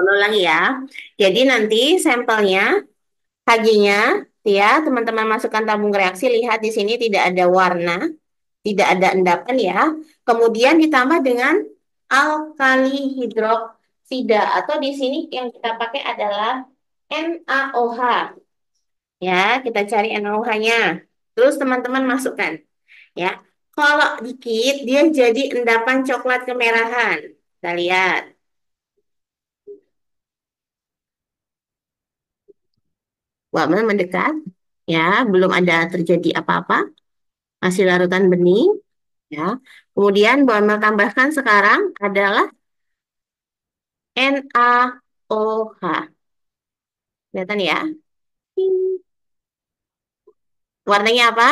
Ulangi ya. Jadi nanti sampelnya, Hg-nya, ya, teman-teman masukkan tabung reaksi, lihat di sini tidak ada warna, tidak ada endapan ya. Kemudian ditambah dengan alkali hidroksida atau di sini yang kita pakai adalah NaOH. Ya, kita cari NaOH-nya. Terus teman-teman masukkan. Ya, kalau dikit dia jadi endapan coklat kemerahan. Kita lihat. Warna mendekat. Ya, belum ada terjadi apa-apa. Masih larutan bening. Ya. Kemudian Bamel tambahkan sekarang adalah NaOH. Kelihatan ya? Warnanya apa?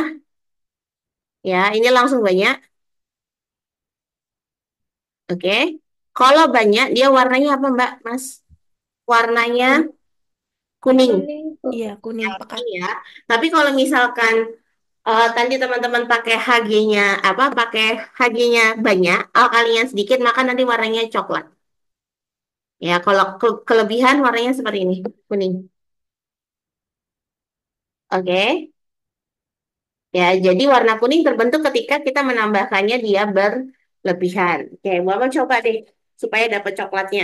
Ya, ini langsung banyak. Oke. Kalau banyak, dia warnanya apa, Mbak? Mas? Warnanya kuning. Kuning, Bu. Yang Iya, kuning pekat. kuning ya. Tapi kalau misalkan tadi teman-teman pakai Hg-nya apa? Pakai Hg-nya banyak, alkalinya sedikit, maka nanti warnanya coklat. Ya, kalau kelebihan warnanya seperti ini, kuning. Oke. Ya, jadi warna kuning terbentuk ketika kita menambahkannya dia berlebihan. Oke, Mama coba deh supaya dapat coklatnya.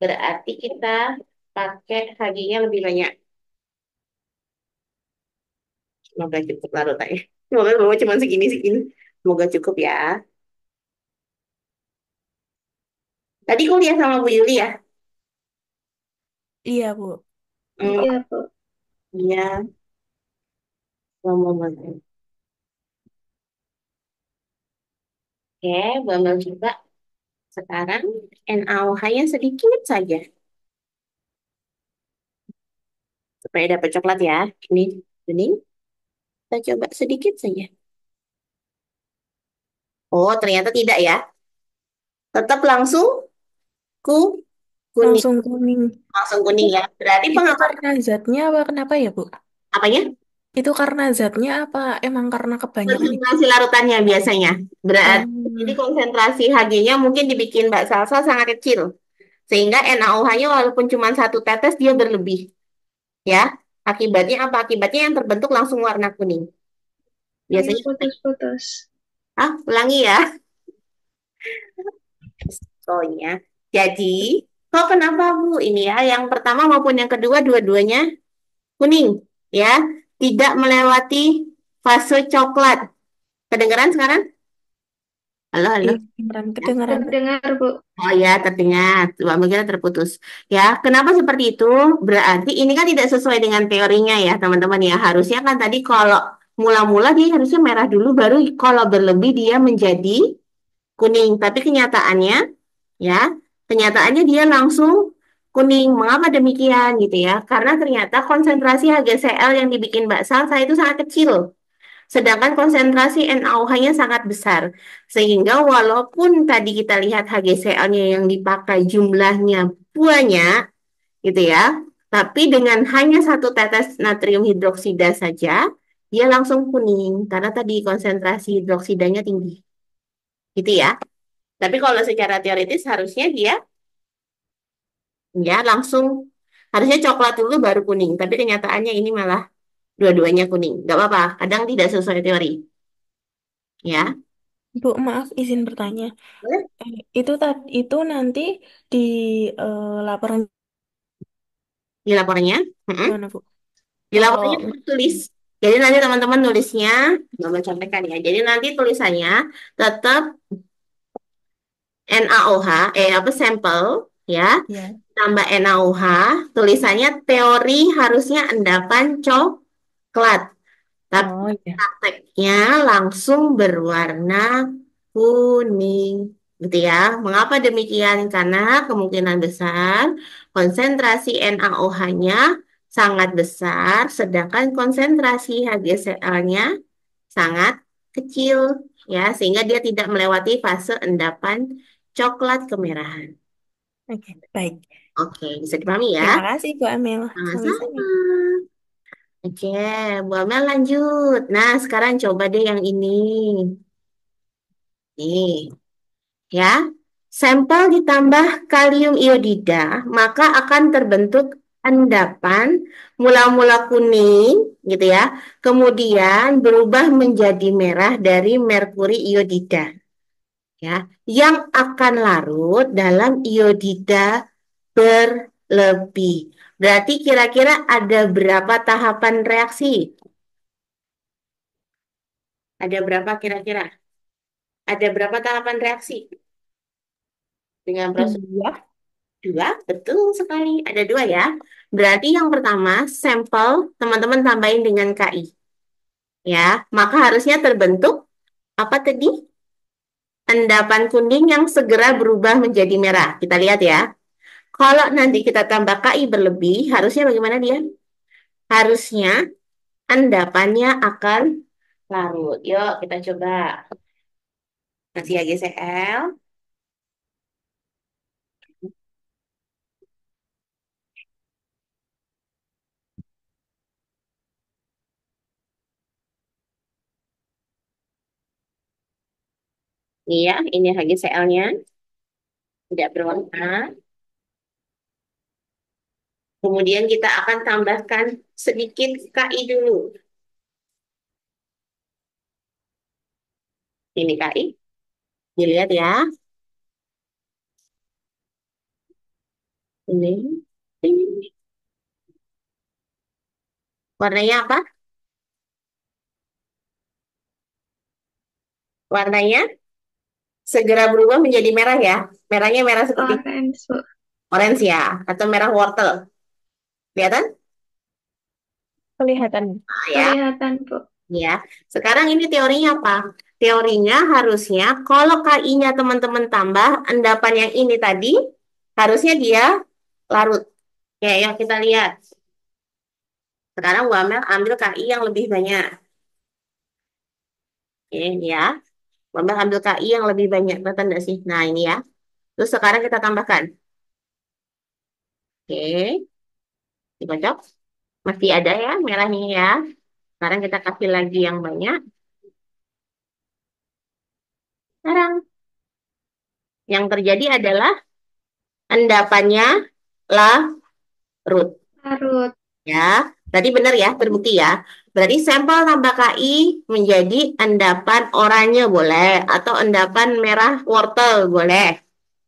Berarti kita pakai Hg-nya lebih banyak. Semoga cukup larutannya. Semoga Mama cuma segini-segini. Semoga cukup ya. Tadi kuliah sama Bu Yuli ya? Iya, Bu. Hmm, Iya, Bu. iya. Ngomong. Oke, Bu Amel coba. Sekarang NaOH-nya sedikit saja. Supaya dapat coklat ya. Ini kita coba sedikit saja. Oh, ternyata tidak ya. Tetap langsung ku kuning. Langsung kuning. Langsung Itu kuning ya. Berarti itu pengaman karena zatnya apa kenapa ya, Bu? apanya? Itu karena zatnya apa emang karena kebanyakan itu? Konsentrasi larutannya biasanya. Berarti jadi Oh, konsentrasi Hg-nya mungkin dibikin Mbak Salsa sangat kecil. Sehingga NaOH-nya walaupun cuma satu tetes dia berlebih. Ya. Akibatnya apa? Akibatnya yang terbentuk langsung warna kuning. ayo Biasanya, putus-putus. ulangi ya. Soalnya. Jadi, kok kenapa Bu? Ini ya, yang pertama maupun yang kedua dua-duanya kuning. Ya. Tidak melewati fase coklat. Kedengeran sekarang? Halo, halo. Iya, kedengeran, Ya. kedengeran. Terdengar, Bu. Oh ya, terdengar. Mbak Mungkin terputus. Ya, kenapa seperti itu? Berarti ini kan tidak sesuai dengan teorinya ya, teman-teman ya. Harusnya kan tadi kalau mula-mula dia harusnya merah dulu, baru kalau berlebih dia menjadi kuning. Tapi kenyataannya, ya, kenyataannya dia langsung kuning. Mengapa demikian gitu ya? Karena ternyata konsentrasi HgCl yang dibikin Mbak Salsa itu sangat kecil. Sedangkan konsentrasi NaOH-nya sangat besar. Sehingga walaupun tadi kita lihat HgCl-nya yang dipakai jumlahnya banyak, gitu ya, tapi dengan hanya satu tetes natrium hidroksida saja, dia langsung kuning. Karena tadi konsentrasi hidroksidanya tinggi. Gitu ya. Tapi kalau secara teoritis harusnya dia ya langsung, harusnya coklat dulu baru kuning. Tapi kenyataannya ini malah dua-duanya kuning. Gak apa-apa, kadang tidak sesuai teori. Ya. Bu, maaf izin bertanya. Boleh? Itu nanti di laporan Di laporannya. Mm-mm. gimana, Bu? Di Kalau laporannya tulis. Jadi nanti teman-teman nulisnya, Mama sampaikan ya. Jadi nanti tulisannya tetap NaOH, apa sampel, ya, ya. tambah NaOH, tulisannya teori harusnya endapan coklat. Tapi Oh iya. prakteknya langsung berwarna kuning. Gitu ya. Mengapa demikian? Karena kemungkinan besar konsentrasi NaOH-nya sangat besar, sedangkan konsentrasi HgCl-nya sangat kecil. Ya, sehingga dia tidak melewati fase endapan coklat kemerahan. Oke, baik. Oke, bisa dipahami ya? Terima kasih, Bu Amel. Sama-sama. Sami-sami. Oke, Bu Amel lanjut. Nah, sekarang coba deh yang ini. Nih, ya. Sampel ditambah kalium iodida, maka akan terbentuk endapan mula-mula kuning, gitu ya. Kemudian berubah menjadi merah dari merkuri iodida, ya, yang akan larut dalam iodida berlebih. Berarti kira-kira ada berapa tahapan reaksi? Ada berapa kira-kira? Ada berapa tahapan reaksi dengan proses Dua. dua? Betul sekali. Ada dua ya. Berarti yang pertama, sampel teman-teman tambahin dengan KI. Ya, maka harusnya terbentuk apa tadi? Endapan kuning yang segera berubah menjadi merah. Kita lihat ya. Kalau nanti kita tambah KI berlebih, harusnya bagaimana dia? Harusnya endapannya akan larut. Yuk, kita coba. Kasih ya GCL. Nih ya, ini HGCL-nya. Tidak berwarna. Kemudian kita akan tambahkan sedikit KI dulu. Ini KI. Dilihat ya. Ini. Ini. Warnanya apa? Warnanya segera berubah menjadi merah ya. Merahnya merah seperti Orange, Bu. orange ya. Atau merah wortel. Kelihatan? Kelihatan. Ah, ya. Kelihatan, Bu. Ya. Sekarang ini teorinya apa? Teorinya harusnya kalau KI-nya teman-teman tambah endapan yang ini tadi, harusnya dia larut. Ya, yang kita lihat. Sekarang Bu Amel ambil KI yang lebih banyak. Oke, ini ya. Bu Amel ambil KI yang lebih banyak. Kelihatan nggak sih? Nah, ini ya. Terus sekarang kita tambahkan. Oke, dikocok. Masih ada ya merahnya ya. Sekarang kita kasih lagi yang banyak. Sekarang yang terjadi adalah endapannya larut. Larut. Ya, tadi benar ya, terbukti ya. Berarti sampel tambah KI menjadi endapan oranye boleh atau endapan merah wortel boleh.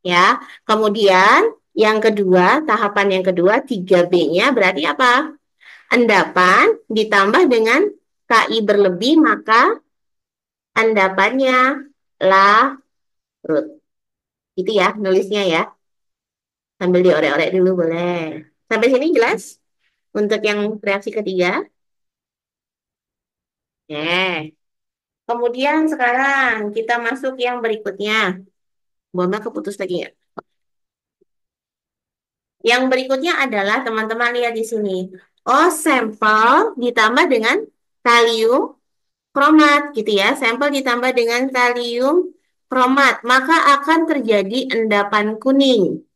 Ya, kemudian yang kedua, tahapan yang kedua 3B-nya berarti apa? Endapan ditambah dengan KI berlebih maka endapannya larut. Itu ya nulisnya ya. Sambil diorek-orek dulu boleh. Sampai sini jelas? Untuk yang reaksi ketiga. Oke. Kemudian sekarang kita masuk yang berikutnya. Buama keputus lagi ya. Yang berikutnya adalah teman-teman lihat di sini. Oh, sampel ditambah dengan kalium kromat gitu ya. Sampel ditambah dengan kalium kromat, maka akan terjadi endapan kuning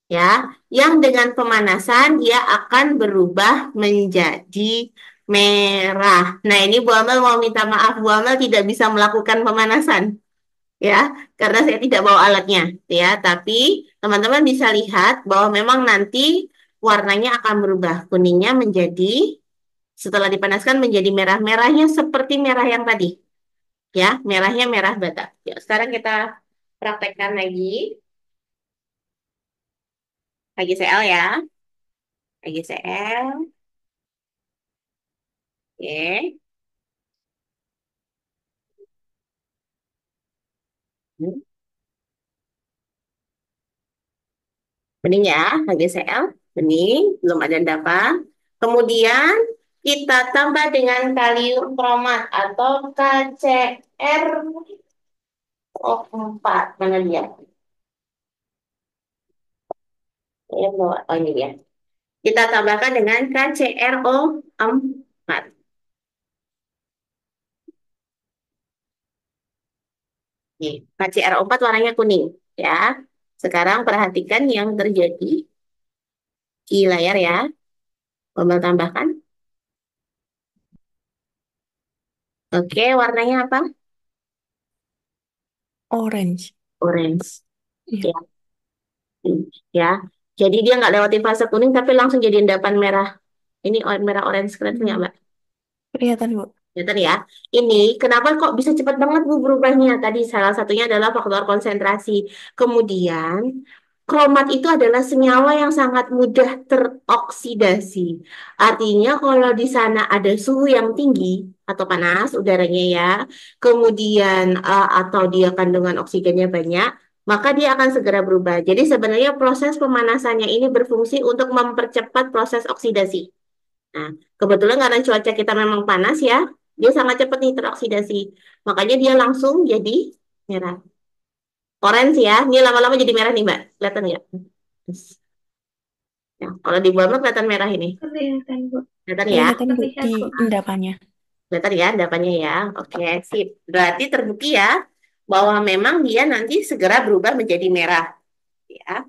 ya, yang dengan pemanasan dia akan berubah menjadi merah. Nah, ini Bu Amel mau minta maaf, Bu Amel tidak bisa melakukan pemanasan ya, karena saya tidak bawa alatnya ya. Tapi teman-teman bisa lihat bahwa memang nanti warnanya akan berubah, kuningnya menjadi setelah dipanaskan menjadi merah-merahnya seperti merah yang tadi ya, merahnya merah bata. Ya, sekarang kita praktekkan lagi CL ya, lagi CL. Oke. Bening ya, HGCL, bening, belum ada endapan. Kemudian kita tambah dengan kalium kromat atau KCr4. Mana dia? Oh ini ya. Kita tambahkan dengan KCrO4. Nih, KCrO4 warnanya kuning ya. Sekarang perhatikan yang terjadi di layar ya. Bambang tambahkan. Oke, warnanya apa? Orange. Orange. Iya. Ya, ya. Jadi dia nggak lewati fase kuning tapi langsung jadi endapan merah. Ini merah orange kelihatan nggak, Hmm. Mbak? Kelihatan, Bu. Kelihatan ya. Ini kenapa kok bisa cepat banget Bu berubahnya? Tadi salah satunya adalah faktor konsentrasi. Kemudian kromat itu adalah senyawa yang sangat mudah teroksidasi. Artinya kalau di sana ada suhu yang tinggi atau panas udaranya ya, kemudian atau dia kandungan oksigennya banyak, maka dia akan segera berubah. Jadi sebenarnya proses pemanasannya ini berfungsi untuk mempercepat proses oksidasi. Nah, kebetulan karena cuaca kita memang panas ya, dia sangat cepat nih teroksidasi. Makanya dia langsung jadi merah. Orange ya, ini lama-lama jadi merah nih Mbak. Kelihatan nggak? Yes. Ya, kalau di bawah kelihatan merah ini. Kelihatan, Bu. Kelihatan ya? Kelihatan, Bu, Terlihat di kok. endapannya. Kelihatan ya endapannya ya. Oke, sip. Berarti terbukti ya bahwa memang dia nanti segera berubah menjadi merah. Ya.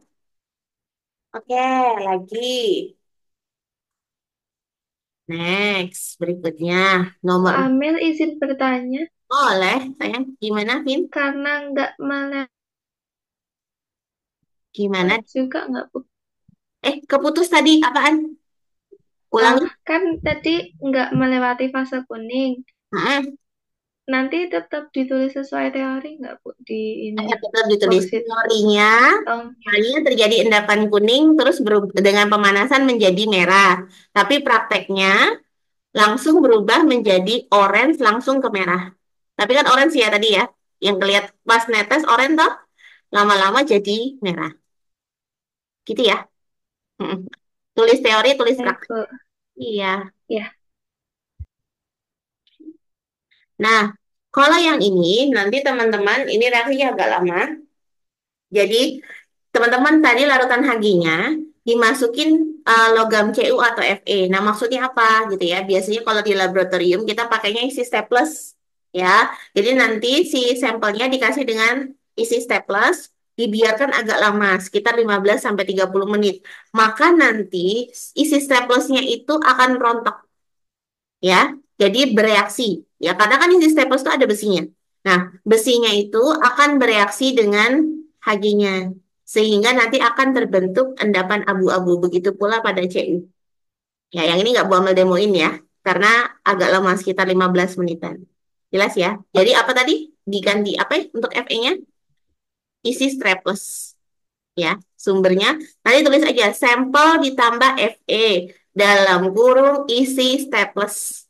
Oke, lagi. Next, berikutnya Bu nomor Amel izin bertanya, boleh, sayang. Gimana, Vin? karena nggak melewat Gimana? juga nggak, Bu? Keputus tadi apaan? Ah, Ulangi. kan tadi nggak melewati fase kuning. Heeh. Nanti tetap ditulis sesuai teori nggak, Bu, di ini Tetap ditulis worksheet? teorinya, Oh, teorinya terjadi endapan kuning terus dengan pemanasan menjadi merah. Tapi prakteknya langsung berubah menjadi orange langsung ke merah. Tapi kan orange ya tadi ya, yang kelihatan pas netes orange toh, lama-lama jadi merah. Gitu ya. Mm-mm. Tulis teori, tulis baik, praktek. Bu. Iya. Ya, Nah, kalau yang ini nanti teman-teman ini reaksinya agak lama. Jadi teman-teman tadi larutan Hg-nya dimasukin logam Cu atau Fe. Nah, maksudnya apa gitu ya? Biasanya kalau di laboratorium kita pakainya isi staples ya. Jadi nanti si sampelnya dikasih dengan isi staples, dibiarkan agak lama, sekitar 15 sampai 30 menit. Maka nanti isi staplesnya itu akan rontok ya. Jadi bereaksi ya karena kan isi staples itu ada besinya. Nah, besinya itu akan bereaksi dengan Hg-nya sehingga nanti akan terbentuk endapan abu-abu. Begitu pula pada Cu. Ya, yang ini nggak Bu Amel demoin ya karena agak lama sekitar 15 menitan. Jelas ya? Jadi apa tadi? Diganti apa ya untuk Fe-nya? Isi strapless ya. Sumbernya nanti tulis aja sampel ditambah Fe dalam kurung isi staples.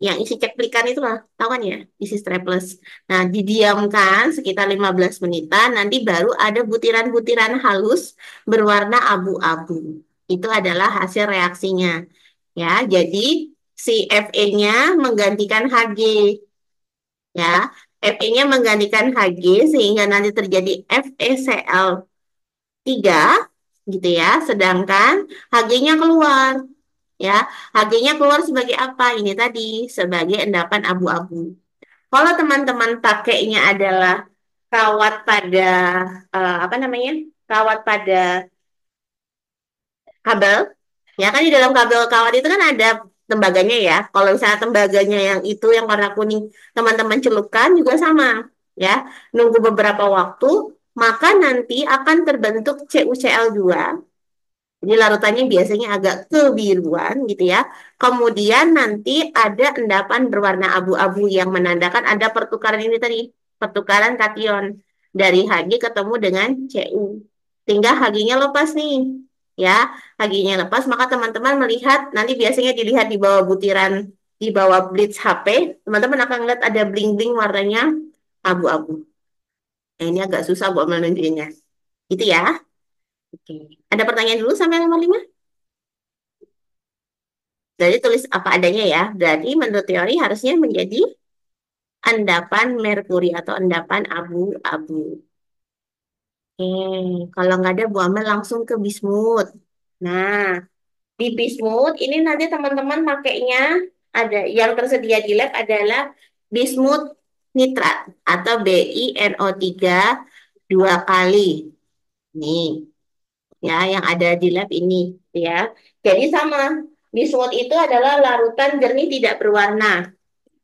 Yang isi ceplikan itu lah, tahu kan ya, isi strapless. Nah, didiamkan sekitar 15 menitan, nanti baru ada butiran-butiran halus berwarna abu-abu. Itu adalah hasil reaksinya. Ya, jadi si Fe-nya menggantikan Hg, ya. Fe-nya menggantikan Hg sehingga nanti terjadi FeCl3 gitu ya, sedangkan Hg-nya keluar. Ya, Hg-nya keluar sebagai apa? Ini tadi sebagai endapan abu-abu. Kalau teman-teman pakainya adalah kawat pada apa namanya? Kawat pada kabel, ya kan di dalam kabel kawat itu kan ada tembaganya ya. Kalau misalnya tembaganya yang itu yang warna kuning teman-teman celupkan juga sama, ya. Nunggu beberapa waktu, maka nanti akan terbentuk CuCl2. Jadi larutannya biasanya agak kebiruan gitu ya. Kemudian nanti ada endapan berwarna abu-abu yang menandakan ada pertukaran ini tadi, pertukaran kation dari Hg ketemu dengan Cu. Tinggal Hg-nya lepas nih. Ya, Hg-nya lepas maka teman-teman melihat nanti biasanya dilihat di bawah butiran di bawah blitz HP, teman-teman akan lihat ada bling-bling warnanya abu-abu. Nah, ini agak susah buat menunjuknya. Gitu ya. Oke. Ada pertanyaan dulu sampai nomor 5? Jadi tulis apa adanya ya. Berarti menurut teori harusnya menjadi endapan merkuri atau endapan abu-abu. Kalau nggak ada Bu Amel langsung ke bismut. Nah, di bismut ini nanti teman-teman pakainya ada yang tersedia di lab adalah bismut nitrat atau BiNO3 dua kali. Nih, ya yang ada di lab ini ya. Jadi sama, bismut itu adalah larutan jernih tidak berwarna.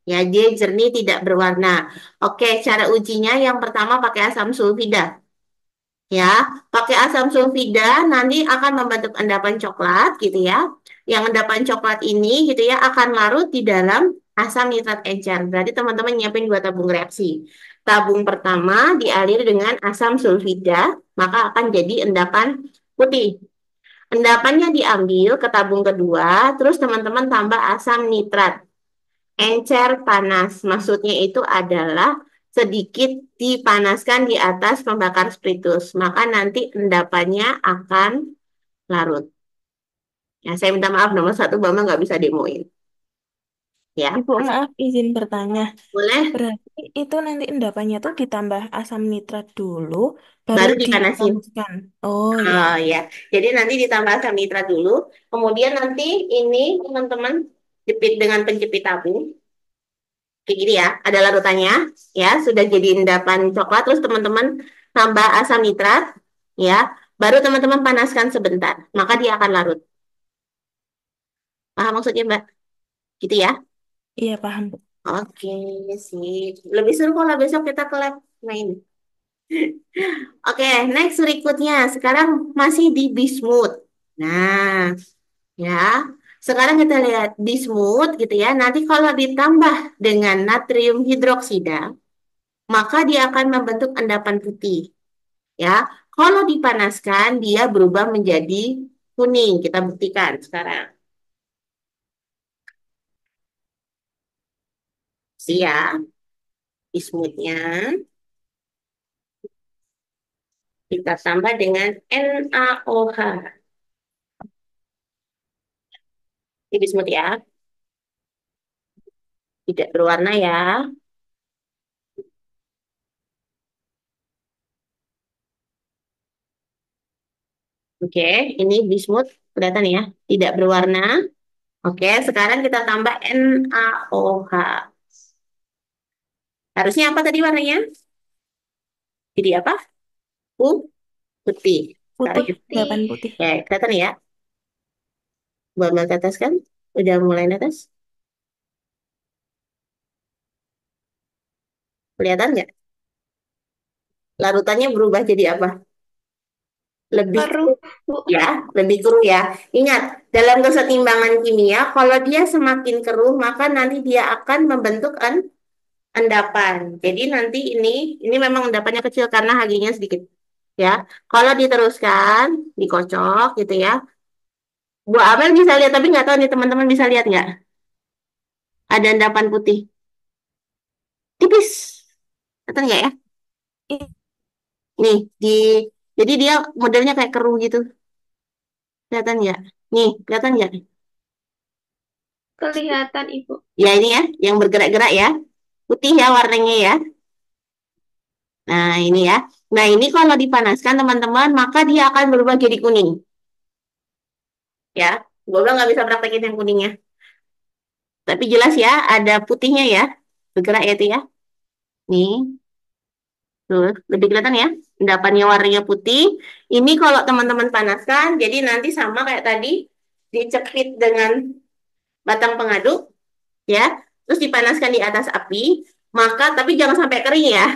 Ya, dia jernih tidak berwarna. Oke, cara ujinya yang pertama pakai asam sulfida. Ya, pakai asam sulfida nanti akan membentuk endapan coklat gitu ya. Yang endapan coklat ini gitu ya akan larut di dalam asam nitrat encer. Berarti teman-teman nyiapin dua tabung reaksi. Tabung pertama dialiri dengan asam sulfida, maka akan jadi endapan putih. Endapannya diambil ke tabung kedua, terus teman-teman tambah asam nitrat. Encer panas, maksudnya itu adalah sedikit dipanaskan di atas pembakar spiritus, maka nanti endapannya akan larut. Ya, saya minta maaf nomor satu, Mama nggak bisa demoin. Ya, Ibu, maaf izin bertanya. boleh. Berarti itu nanti endapannya tuh ditambah asam nitrat dulu, baru Baru dipanasin. dipanaskan. Oh ya. Oh ya, jadi nanti ditambah asam nitrat dulu, kemudian nanti ini teman-teman jepit dengan penjepit tabung. Kayak gini ya, ada larutannya, ya sudah jadi endapan coklat, terus teman-teman tambah asam nitrat, ya, baru teman-teman panaskan sebentar, maka dia akan larut. Paham maksudnya, Mbak? Gitu ya? Iya, paham, Bu. Oke, sip. Lebih seru kalau besok kita ke lab main. Oke, next berikutnya. Sekarang masih di bismut. Nah, ya. Sekarang kita lihat bismut gitu ya. Nanti kalau ditambah dengan natrium hidroksida, maka dia akan membentuk endapan putih. Ya, kalau dipanaskan dia berubah menjadi kuning. Kita buktikan sekarang. Siap, bismutnya kita tambah dengan NaOH. Ini bismut ya, tidak berwarna ya. Oke, ini bismut kelihatan ya, tidak berwarna. Oke, sekarang kita tambah NaOH. Harusnya apa tadi warnanya? Jadi apa? Putih. Sekarang Putih, kita, Putih. endapan putih. ya, kelihatan ya. Bambang ke atas kan? Udah mulai netes. Kelihatan nggak? Larutannya berubah jadi apa? Lebih Keruh, keruh Bu. ya, lebih keruh ya. Ingat, dalam kesetimbangan kimia, kalau dia semakin keruh, maka nanti dia akan membentuk endapan. Jadi nanti ini memang endapannya kecil karena Hg-nya sedikit. Ya, kalau diteruskan, dikocok gitu ya. Bu Amel bisa lihat, tapi nggak tahu nih teman-teman bisa lihat nggak? Ada endapan putih, tipis. Kelihatan nggak ya? Ih, Nih, jadi dia modelnya kayak keruh gitu. Kelihatan nggak? Nih, kelihatan nggak? Kelihatan, Ibu. Ya ini ya, yang bergerak-gerak ya. Putih ya warnanya ya. Nah ini ya. Nah ini kalau dipanaskan teman-teman, maka dia akan berubah jadi kuning. Ya, gue bilang nggak bisa praktekin yang kuningnya. Tapi jelas ya, ada putihnya ya. Bergerak ya itu ya. Nih, tuh, lebih kelihatan ya. Endapannya warnanya putih. Ini kalau teman-teman panaskan, jadi nanti sama kayak tadi, dicepit dengan batang pengaduk, ya. Terus dipanaskan di atas api, maka tapi jangan sampai kering ya.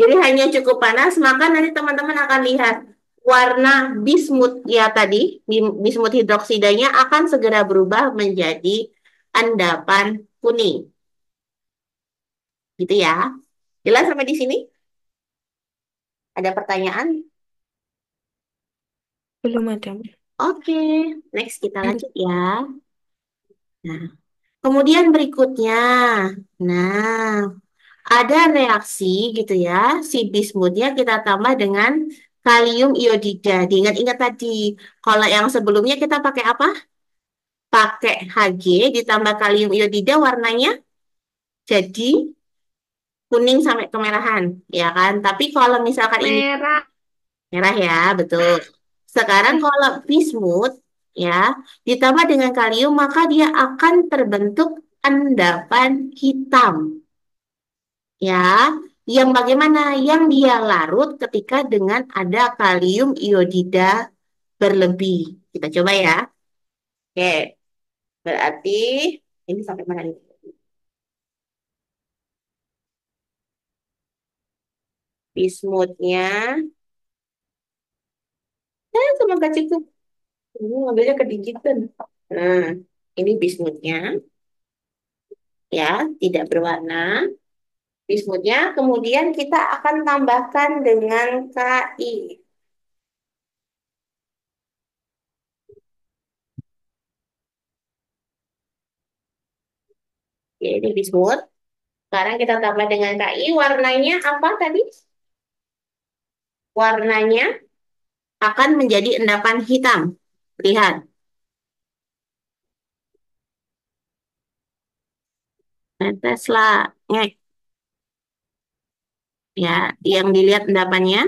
Jadi hanya cukup panas, maka nanti teman-teman akan lihat warna bismut ya tadi, bismut hidroksidanya akan segera berubah menjadi endapan kuning. Gitu ya. Jelas sampai di sini? Ada pertanyaan? belum ada, Bu. Oke, next kita lanjut ya. Nah, kemudian berikutnya. Nah, ada reaksi gitu ya, si bismutnya kita tambah dengan kalium iodida. Diingat-ingat tadi, kalau yang sebelumnya kita pakai apa? Pakai Hg ditambah kalium iodida warnanya jadi kuning sampai kemerahan, ya kan? Tapi kalau misalkan ini Merah. merah ya, betul. Sekarang Eh, kalau bismut ya ditambah dengan kalium maka dia akan terbentuk endapan hitam. Ya, yang bagaimana? Yang dia larut ketika dengan ada kalium iodida berlebih. Kita coba ya. Oke, berarti ini sampai mana nih? Bismutnya agak cukup. Ini ngambilnya kedikitan. Nah, ini bismutnya, ya, tidak berwarna. Bismutnya, kemudian kita akan tambahkan dengan KI. Ya, ini bismut. Sekarang kita tambah dengan KI. Warnanya apa tadi? Warnanya akan menjadi endapan hitam. Lihat, teteslah. Ngek. Ya, yang dilihat endapannya,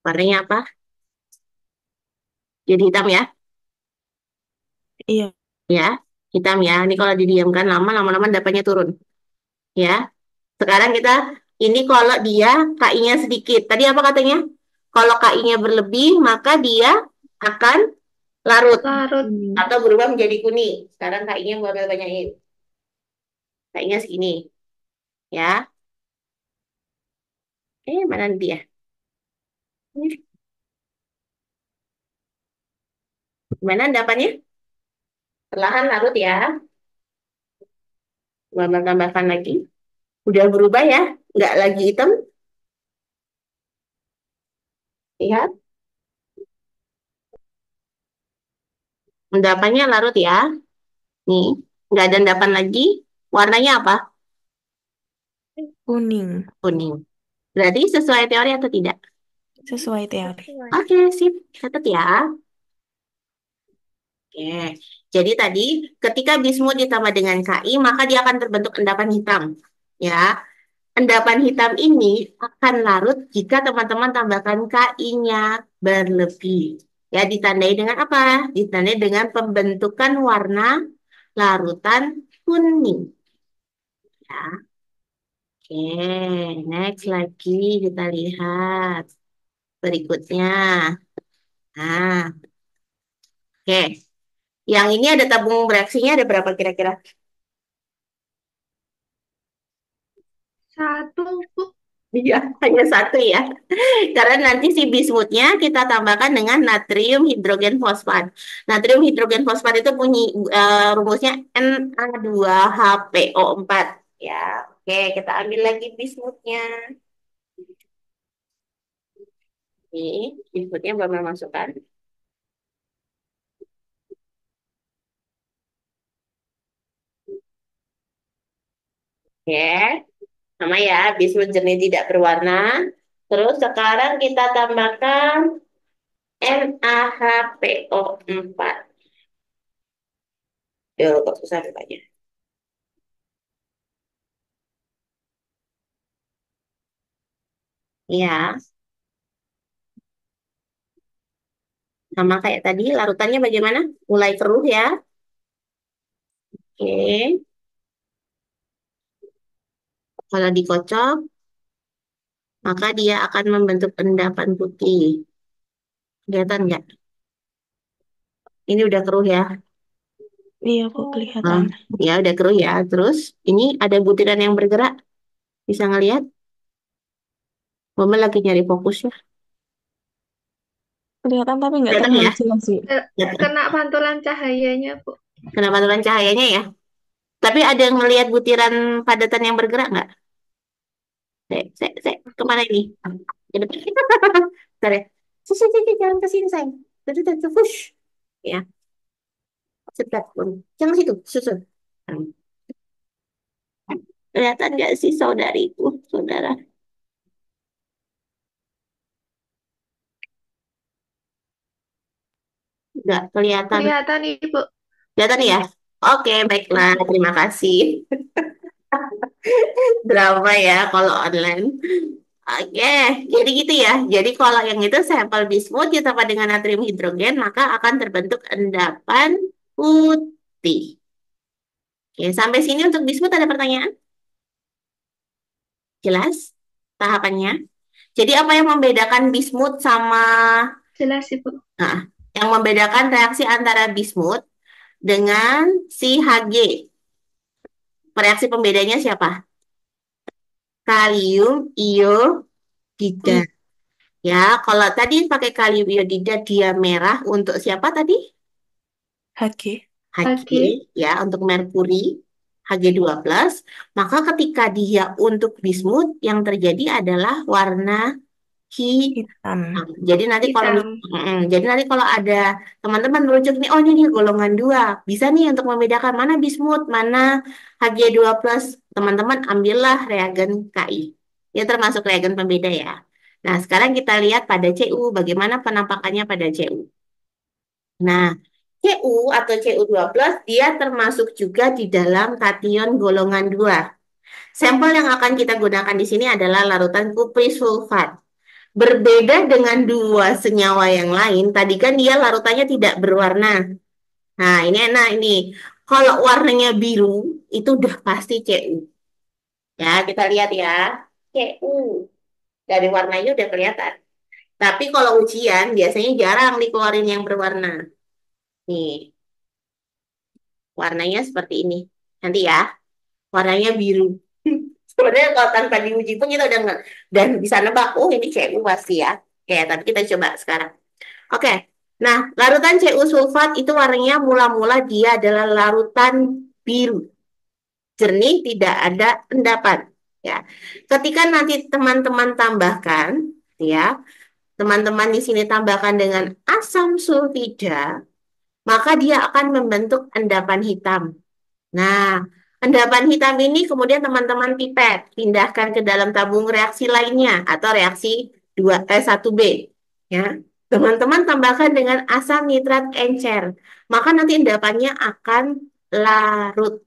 warnanya apa? Jadi hitam ya? Iya, Ya, hitam ya. Ini kalau didiamkan lama, lama-lama endapannya turun. Ya, sekarang kita, ini kalau dia KI-nya sedikit. Tadi apa katanya? Kalau KI-nya berlebih, maka dia akan larut Larut. atau berubah menjadi kuning. Sekarang KI-nya buat banyakin. KI-nya segini. Ya, mana dia? Gimana endapannya? Perlahan larut ya. Mama tambahkan lagi. Udah berubah ya. Nggak lagi hitam. Lihat. Endapannya larut ya. Nih. Nggak ada endapan lagi. Warnanya apa? kuning. Kuning. Berarti sesuai teori atau tidak? Sesuai teori. Oke, sip. Catat ya. Oke. Jadi tadi ketika bismut ditambah dengan Ki, maka dia akan terbentuk endapan hitam. Ya. Endapan hitam ini akan larut jika teman-teman tambahkan Ki-nya berlebih. Ya, ditandai dengan apa? Ditandai dengan pembentukan warna larutan kuning. Ya. Oke, next lagi kita lihat berikutnya. Nah, oke. Yang ini ada tabung bereaksinya ada berapa kira-kira? Satu, Bu. Iya, hanya satu ya. Karena nanti si bismutnya kita tambahkan dengan natrium hidrogen fosfat. Natrium hidrogen fosfat itu punya rumusnya Na2HPO4. Ya, oke, kita ambil lagi bismutnya. Nih, bismutnya Bapak masukkan. Oke, sama ya, bismut jernih tidak berwarna. Terus sekarang kita tambahkan NaHPO4. Yo, kok susah rupanya. Ya, sama kayak tadi, larutannya bagaimana? Mulai keruh ya. Oke, kalau dikocok, maka dia akan membentuk endapan putih. Kelihatan nggak? Ini udah keruh ya. Iya, kok Oh. kelihatan. Ya udah keruh ya. Terus ini ada butiran yang bergerak. Bisa ngelihat? Mama lagi nyari fokus ya. Kelihatan tapi nggak Kelihatan terlalu ya? jelas sih. Kelihatan. Kena pantulan cahayanya, Bu. Kenapa turun cahayanya ya? Tapi ada yang melihat butiran padatan yang bergerak nggak? Kemana ini? Ke depan. Bentar ya. Jangan ke sini, sayang. Push. Ya, sebentar. Jangan situ, susun. Kelihatan nggak sih saudariku, saudara? Nggak kelihatan. Kelihatan, Ibu. Kelihatan ya? Oke, baiklah. Terima kasih. Drama ya kalau online. Oke, jadi gitu ya. Jadi kalau yang itu sampel bismut ditambah dengan natrium hidrogen, maka akan terbentuk endapan putih. Oke, sampai sini untuk bismut ada pertanyaan? Jelas tahapannya? Jadi apa yang membedakan bismut sama Jelas, Ibu. nah, yang membedakan reaksi antara bismut dengan si Hg? Reaksi pembedanya siapa? kalium iodida. I, Ya, kalau tadi pakai kalium iodida dia merah untuk siapa tadi? Hg. Hg, Hg, ya, untuk merkuri Hg+. Maka ketika dia untuk bismut yang terjadi adalah warna hitam. Hitam. Jadi nanti kalau hitam. jadi nanti kalau ada teman-teman merujuk nih, oh ini dia golongan 2, bisa nih untuk membedakan mana bismut, mana Hg+. Teman-teman ambillah reagen Ki. Ya termasuk reagen pembeda ya. Nah, sekarang kita lihat pada Cu, bagaimana penampakannya pada Cu. Nah, Cu atau Cu+, dia termasuk juga di dalam kation golongan 2. Sampel yang akan kita gunakan di sini adalah larutan kuprisulfat. Berbeda dengan dua senyawa yang lain, tadi kan dia larutannya tidak berwarna. Nah, ini enak ini. Kalau warnanya biru, itu udah pasti Cu. Ya, kita lihat ya. Cu. Dari warnanya udah kelihatan. Tapi kalau ujian, biasanya jarang dikeluarin yang berwarna. Nih, warnanya seperti ini. Nanti ya, warnanya biru. Sebenarnya kalau tanpa diuji pun kita udah nggak, dan bisa nebak, oh ini Cu pasti ya. Oke, tapi kita coba sekarang. Oke, nah larutan Cu sulfat itu warnanya mula-mula dia adalah larutan biru, jernih, tidak ada endapan. Ya, ketika nanti teman-teman tambahkan, ya, teman-teman di sini tambahkan dengan asam sulfida, maka dia akan membentuk endapan hitam. Nah, endapan hitam ini kemudian teman-teman pipet, pindahkan ke dalam tabung reaksi lainnya atau reaksi 1B. Ya. Teman-teman tambahkan dengan asam nitrat encer. Maka nanti endapannya akan larut.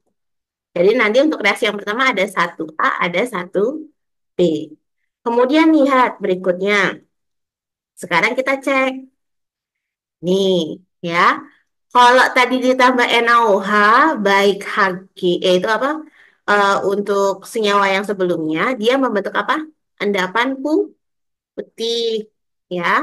Jadi nanti untuk reaksi yang pertama ada 1A, ada 1B. Kemudian lihat berikutnya. Sekarang kita cek. Nih, ya. Kalau tadi ditambah NaOH, baik Hg, itu apa? Untuk senyawa yang sebelumnya, dia membentuk apa? Endapan putih, ya.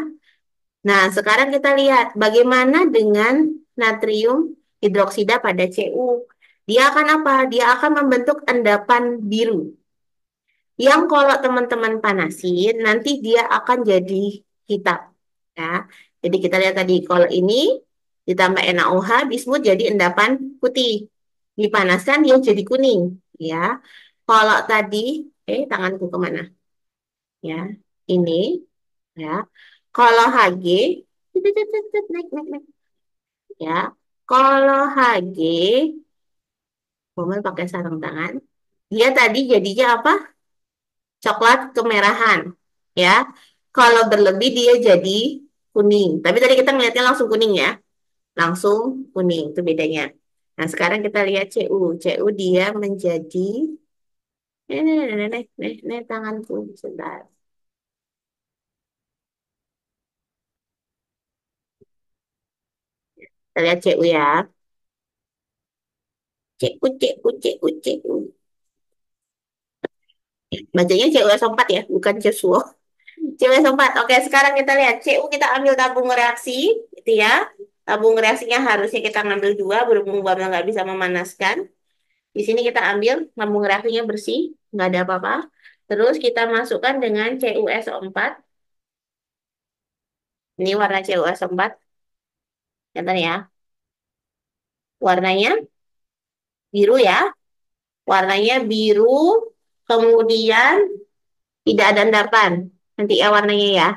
Nah, sekarang kita lihat bagaimana dengan natrium hidroksida pada Cu. Dia akan apa? Dia akan membentuk endapan biru. Yang kalau teman-teman panasin, nanti dia akan jadi hitam. Ya. Jadi kita lihat tadi, kalau ini ditambah NaOH, bismut jadi endapan putih. Dipanaskan dia jadi kuning. Ya. Kalau tadi, tanganku kemana? Ya, ini, ya. Kalau Hg, naik, naik, naik. Ya. Kalau Hg, Bomel pakai sarung tangan. Dia tadi jadinya apa? Coklat kemerahan, ya. Kalau berlebih dia jadi kuning. Tapi tadi kita ngeliatnya langsung kuning ya, langsung kuning itu bedanya. Nah sekarang kita lihat Cu. Cu dia menjadi tanganku sebentar. Kita lihat Cu ya. Cu. Bacanya CuSO4 ya, bukan Cesuo. CuSO4. Oke, sekarang kita lihat Cu, kita ambil tabung reaksi, gitu ya. Tabung reaksinya harusnya kita ngambil 2, berhubung Bambang nggak bisa memanaskan. Di sini kita ambil tabung reaksinya bersih, nggak ada apa-apa. Terus kita masukkan dengan CuSO4. Ini warna CuSO4. Lihat ya. Warnanya biru ya. Warnanya biru, kemudian tidak ada endapan. Nanti ya warnanya ya.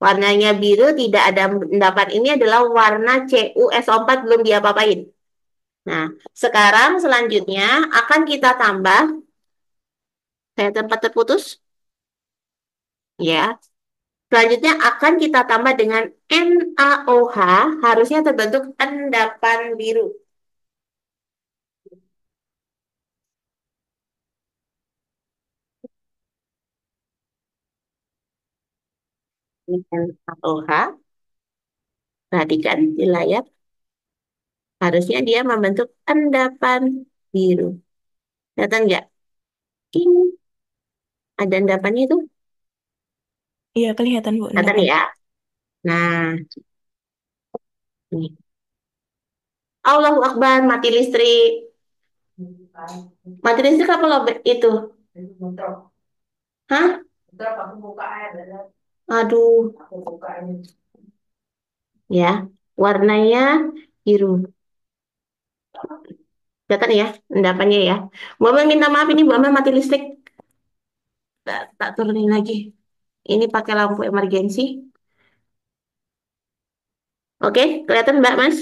Warnanya biru, tidak ada endapan. Ini adalah warna CuSO4 belum diapa-apain. Nah, sekarang selanjutnya akan kita tambah, saya tempat terputus, ya. Selanjutnya akan kita tambah dengan NaOH, harusnya terbentuk endapan biru. Ini NaOH, perhatikan di layar, harusnya dia membentuk endapan biru. Kelihatan nggak? Ini ada endapannya itu, Iya, kelihatan Bu kelihatan endapan. ya? Nah, ini. Allahu Akbar, mati listrik. Mati listrik apa lo itu? Hah? Aduh, ya. Warnanya biru. Kelihatan ya endapannya ya. Bu Amel minta maaf ini Bu Amel mati listrik. Tak turunin lagi. Ini pakai lampu emergensi. Oke, kelihatan Mbak Mas?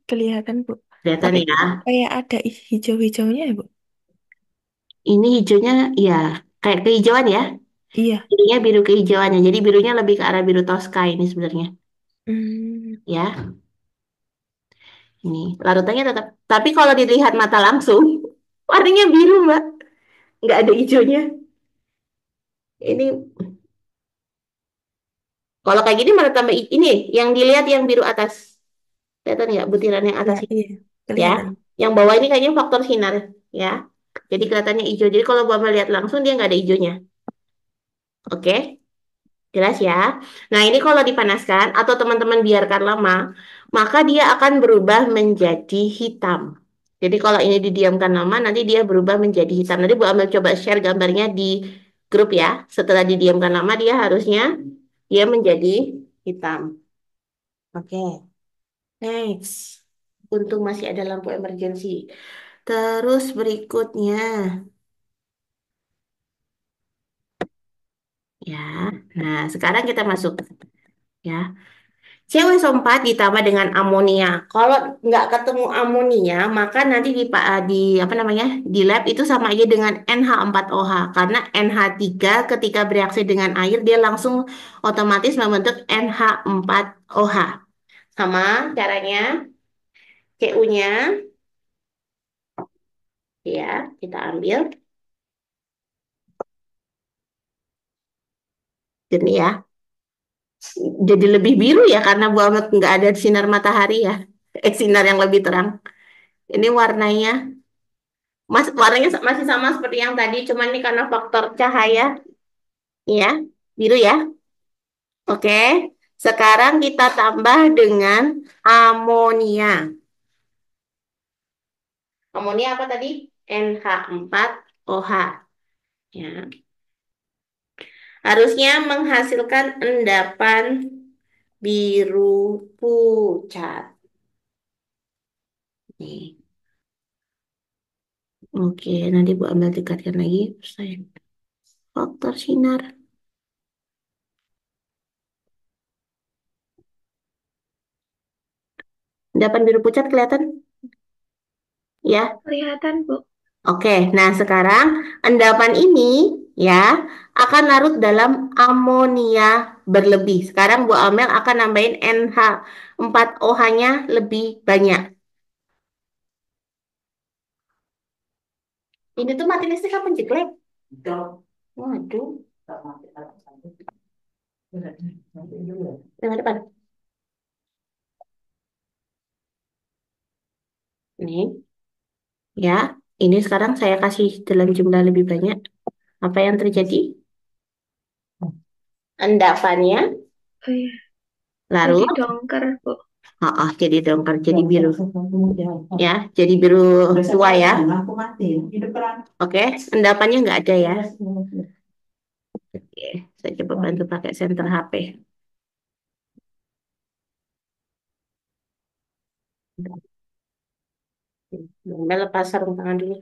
Kelihatan, Bu. Kelihatan Tapi ya. kayak ada hijau-hijaunya ya, Bu? Ini hijaunya ya kayak kehijauan ya. Iya. Ininya biru kehijauannya. Jadi birunya lebih ke arah biru toska ini sebenarnya. Hmm, Ya, ini larutannya tetap. Tapi kalau dilihat mata langsung, warnanya biru Mbak. Nggak ada hijaunya. Ini kalau kayak gini malah tambah ini yang dilihat yang biru atas. Kelihatan nggak butiran yang ya, atas ini? iya. Ya. Kelihatan. Yang bawah ini kayaknya faktor sinar ya. Jadi kelihatannya hijau. Jadi kalau Bapak lihat langsung dia nggak ada hijaunya. Oke, jelas ya. Nah ini kalau dipanaskan atau teman-teman biarkan lama, maka dia akan berubah menjadi hitam. Jadi kalau ini didiamkan lama, nanti dia berubah menjadi hitam. Nanti Bu Amel coba share gambarnya di grup ya. Setelah didiamkan lama, dia menjadi hitam. Oke, next. Untung masih ada lampu emergensi. Terus berikutnya, ya. Nah, sekarang kita masuk ya. CW4 ditambah dengan amonia. Kalau nggak ketemu amonia, maka nanti di apa namanya di lab itu sama aja dengan NH4OH karena NH3 ketika bereaksi dengan air dia langsung otomatis membentuk NH4OH. Sama caranya CU-nya ya kita ambil ini ya. Jadi lebih biru ya karena banget nggak ada sinar matahari ya. Sinar yang lebih terang. Ini warnanya masih sama seperti yang tadi, cuman ini karena faktor cahaya, ya, biru ya. Oke, sekarang kita tambah dengan amonia. Amonia apa tadi? NH4OH. Ya, harusnya menghasilkan endapan biru pucat. Nih. Oke, nanti Bu ambil tingkatkan lagi. Saya faktor sinar. Endapan biru pucat kelihatan? Ya. Kelihatan, Bu. Oke, nah sekarang endapan ini ya akan larut dalam amonia berlebih. Sekarang Bu Amel akan nambahin NH4OH-nya lebih banyak. Ini tuh mati listrik apa jeglek? Waduh, yang depan. Nih, ya. Ini sekarang saya kasih dalam jumlah lebih banyak. Apa yang terjadi? Endapannya Oh iya, jadi larut. dongker, Bu. Jadi dongker, jadi biru. Ya, jadi biru tua ya. Oke, endapannya nggak ada ya. Oke, saya coba bantu pakai senter HP. Mbak lepas sarung tangan dulu.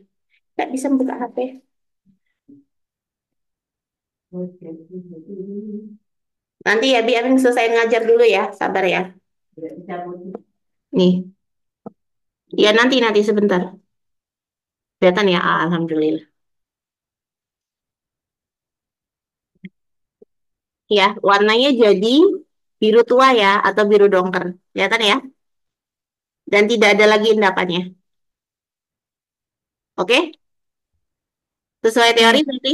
Nggak bisa buka HP. Nanti ya, biar selesai ngajar dulu ya. Sabar ya. Nih, ya nanti sebentar. Kelihatan ya, Alhamdulillah. Ya, warnanya jadi biru tua ya, atau biru dongker. Kelihatan ya? Dan tidak ada lagi endapannya. Oke? Sesuai teori Iya. berarti?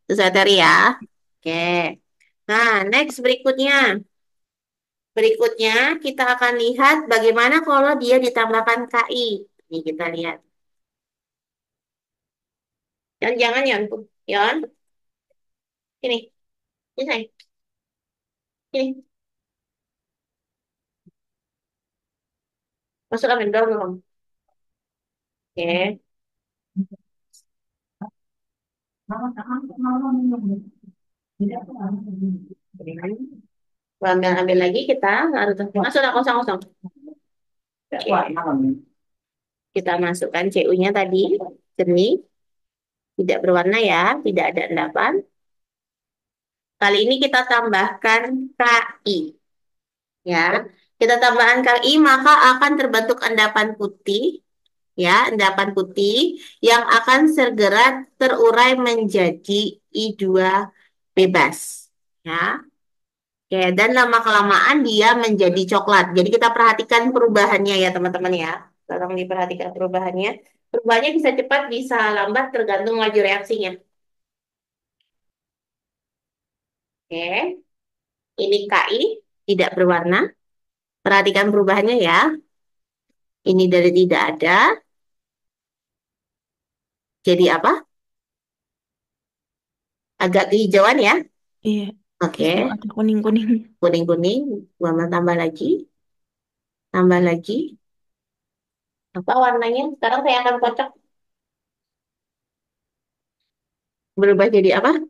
Sesuai teori ya. Oke. Nah, next berikutnya. Berikutnya kita akan lihat bagaimana kalau dia ditambahkan KI. Ini kita lihat. Jangan Yon. Yon, ini. Ini saya. Ini. Masuk amin dong. Oke. Ambil lagi kita harus masuk kosong kosong. Kita masukkan CU-nya tadi jernih, tidak berwarna ya, tidak ada endapan. Kali ini kita tambahkan KI. Ya, kita tambahkan KI maka akan terbentuk endapan putih, ya, endapan putih yang akan segera terurai menjadi I2 bebas. Ya. Oke, dan lama-kelamaan dia menjadi coklat. Jadi kita perhatikan perubahannya ya teman-teman ya. Tolong diperhatikan perubahannya. Perubahannya bisa cepat, bisa lambat tergantung laju reaksinya. Oke, ini KI tidak berwarna. Perhatikan perubahannya ya. Ini dari tidak ada. Jadi apa? Agak kehijauan ya. Iya, justru Oke, ada kuning-kuning. kuning-kuning. Mama tambah lagi. Tambah lagi. Apa warnanya? Sekarang saya akan kocok. Berubah jadi apa?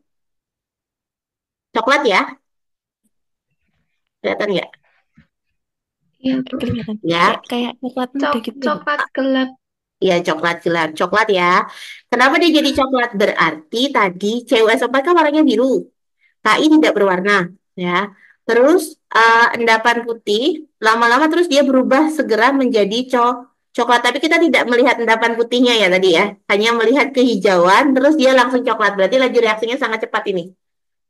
Coklat ya. Kelihatan nggak? Iya, Bu. Kelihatan. Ya, Kayak kayak coklat muda gitu ya, Bu. Coklat gelap. ya coklat gelap. Coklat ya. Kenapa dia jadi coklat? Berarti tadi CUSO4 kan warnanya biru. KI tidak berwarna. Ya. Terus endapan putih. Lama-lama terus dia berubah segera menjadi coklat. Tapi kita tidak melihat endapan putihnya ya tadi ya. Hanya melihat kehijauan. Terus dia langsung coklat. Berarti laju reaksinya sangat cepat ini.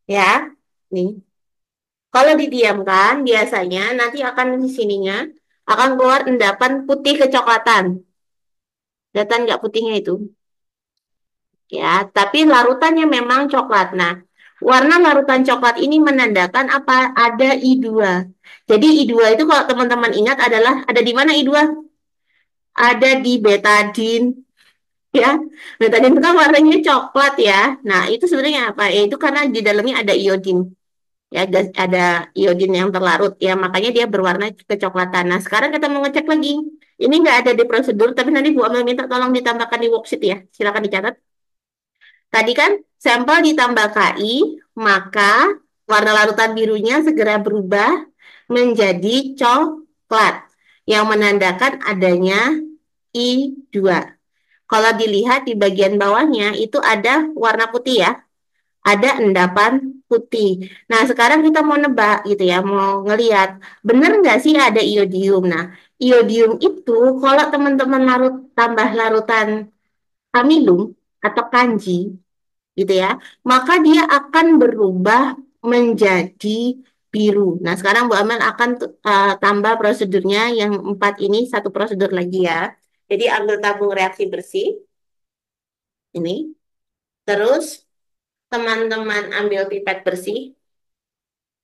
Ya. Nih. Kalau didiamkan, biasanya nanti akan di sininya akan keluar endapan putih kecoklatan. Kelihatan nggak putihnya itu? Ya, tapi larutannya memang coklat. Nah, warna larutan coklat ini menandakan apa? Ada I2. Jadi I2 itu kalau teman-teman ingat adalah ada di mana I2? Ada di betadin, ya. Betadin itu kan warnanya coklat ya. Nah, itu sebenarnya apa? Ya, itu karena di dalamnya ada iodin. Ya, ada iodin yang terlarut ya, makanya dia berwarna kecoklatan. Nah, sekarang kita mau ngecek lagi. Ini nggak ada di prosedur, tapi nanti Bu Amel minta tolong ditambahkan di worksheet ya. Silakan dicatat. Tadi kan sampel ditambah KI, maka warna larutan birunya segera berubah menjadi coklat yang menandakan adanya I2. Kalau dilihat di bagian bawahnya itu ada warna putih ya, ada endapan putih. Nah, sekarang kita mau nebak gitu ya, mau ngelihat benar nggak sih ada iodium. Nah, iodium itu kalau teman-teman tambah larutan amilum atau kanji gitu ya, maka dia akan berubah menjadi biru. Nah, sekarang Bu Amel akan tambah prosedurnya yang 4 ini satu prosedur lagi ya. Jadi ambil tabung reaksi bersih ini, terus teman-teman ambil pipet bersih.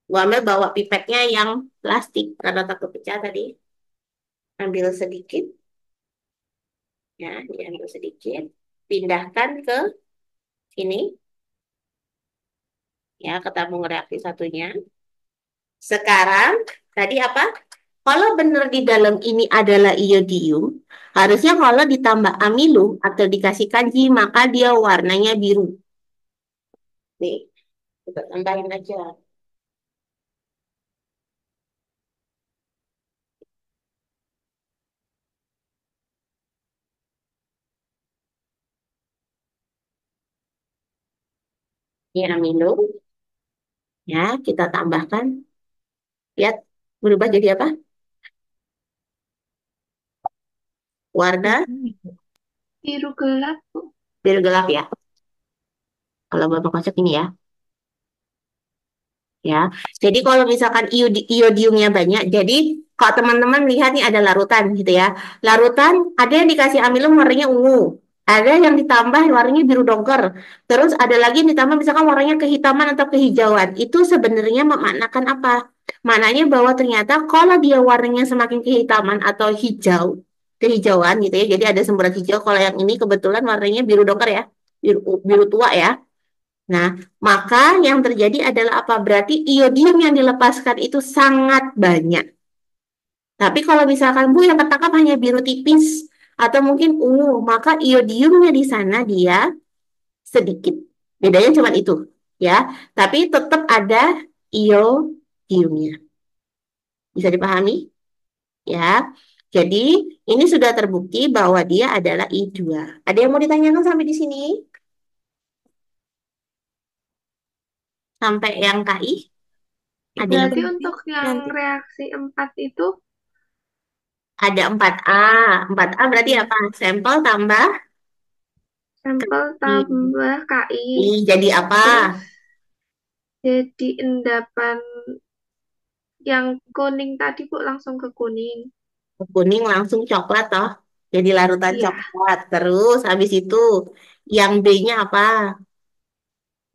Bu Amel bawa pipetnya yang plastik karena takut pecah tadi. Ambil sedikit, ya, diambil sedikit, pindahkan ke sini, ya, ke tabung reaksi satunya. Sekarang tadi apa? Kalau benar di dalam ini adalah iodium, harusnya kalau ditambah amilum atau dikasih kanji, maka dia warnanya biru. Nih, kita tambahin aja. Ini amilum, ya, kita tambahkan. Lihat, berubah jadi apa? Warna Biru gelap, Bu. biru gelap ya. Kalau Bapak kocok ini ya. Ya. Jadi kalau misalkan iodiumnya banyak, jadi kalau teman-teman lihat nih ada larutan gitu ya. Larutan ada yang dikasih amilum warnanya ungu, ada yang ditambah warnanya biru dongker. Terus ada lagi yang ditambah misalkan warnanya kehitaman atau kehijauan. Itu sebenarnya memaknakan apa? Maknanya bahwa ternyata kalau dia warnanya semakin kehitaman atau hijau, kehijauan gitu ya. Jadi ada semburat hijau. Kalau yang ini kebetulan warnanya biru dongker ya, biru, biru tua ya. Nah, maka yang terjadi adalah apa? Berarti iodium yang dilepaskan itu sangat banyak. Tapi kalau misalkan Bu yang ketangkap hanya biru tipis atau mungkin ungu, maka iodiumnya di sana dia sedikit. Bedanya cuma itu, ya. Tapi tetap ada iodiumnya. Bisa dipahami, ya. Jadi ini sudah terbukti bahwa dia adalah I2. Ada yang mau ditanyakan sampai di sini? Sampai yang KI? Ada Itu yang Berarti nanti untuk yang nanti reaksi 4 itu ada 4A. 4A berarti ya apa? Sampel tambah sampel I. tambah KI, Jadi apa? terus jadi endapan yang kuning tadi Bu langsung ke kuning. Kuning langsung coklat toh. Jadi larutan Iya, coklat. Terus habis itu yang B-nya apa?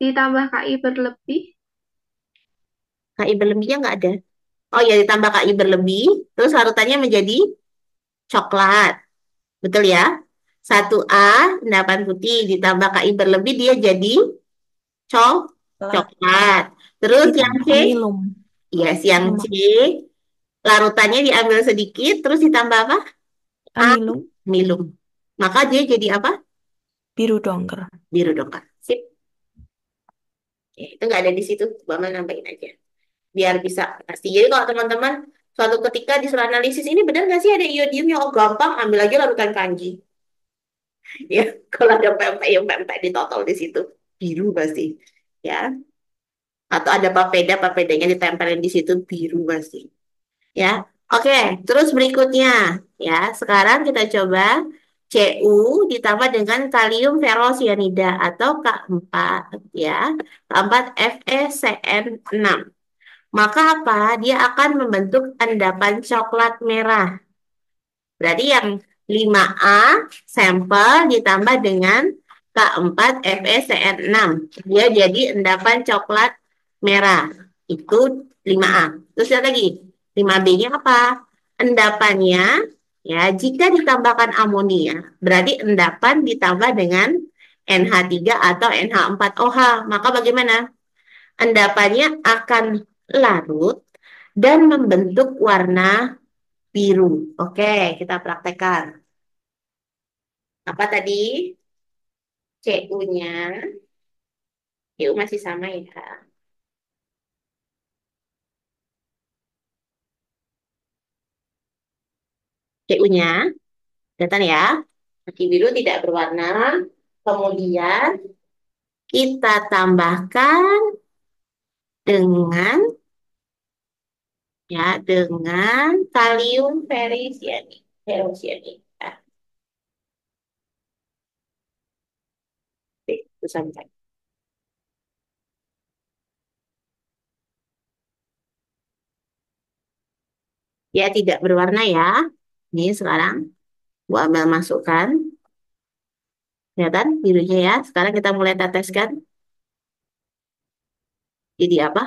ditambah KI berlebih. KI berlebihnya nggak ada. Oh ya, ditambah KI berlebih, terus larutannya menjadi coklat. Betul ya? 1A endapan putih ditambah KI berlebih dia jadi telat coklat. Terus yang ditambah C, amilum yes, yang C sama larutannya diambil sedikit terus ditambah apa? amilum Amilum. Maka dia jadi apa? biru dongker. Biru dongker. Sip. Ya, itu nggak ada di situ. Mama nambahin aja. Biar bisa pasti. Jadi kalau teman-teman suatu ketika disuruh analisis ini benar nggak sih ada iodium yang oh, gampang ambil aja larutan kanji. Ya, kalau ada pempek yang pempek di total di situ biru pasti. Ya, atau ada papeda papedanya ditempelin di situ biru pasti. Ya, oke. Terus berikutnya ya sekarang kita coba Cu ditambah dengan kalium ferrosianida atau K4 ya. K4 FeCN6. Maka apa? Dia akan membentuk endapan coklat merah. Berarti yang 5A sampel ditambah dengan K4 FeCN6. Dia jadi endapan coklat merah. Itu 5A. Terus lihat lagi. 5B-nya apa? Endapannya ya jika ditambahkan amonia, berarti endapan ditambah dengan NH3 atau NH4OH. Maka bagaimana? Endapannya akan larut dan membentuk warna biru. Oke, kita praktekkan. Apa tadi? CU-nya. CU masih sama ya. CU-nya, kelihatan ya. Mati biru tidak berwarna. Kemudian kita tambahkan dengan ya dengan kalium ferrisianid. Ferrosianid. Ah, itu sampai. Ya tidak berwarna ya. Ini sekarang gua ambil masukkan. Kelihatan birunya ya. Sekarang kita mulai teteskan. Jadi apa?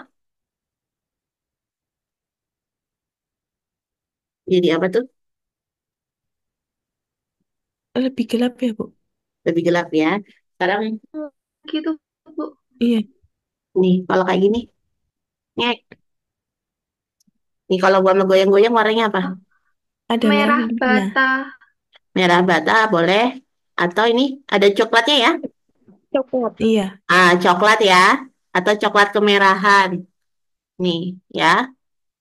Jadi apa tuh? Lebih gelap ya, Bu? Lebih gelap ya. Sekarang Gitu Bu. Iya, nih kalau kayak gini, ngek. Nih kalau gua mau goyang-goyang warnanya apa? ada merah Merah dulunya. bata. Merah bata boleh. Atau ini ada coklatnya ya? Coklat. Iya, Coklat ya. Atau coklat kemerahan. Nih ya.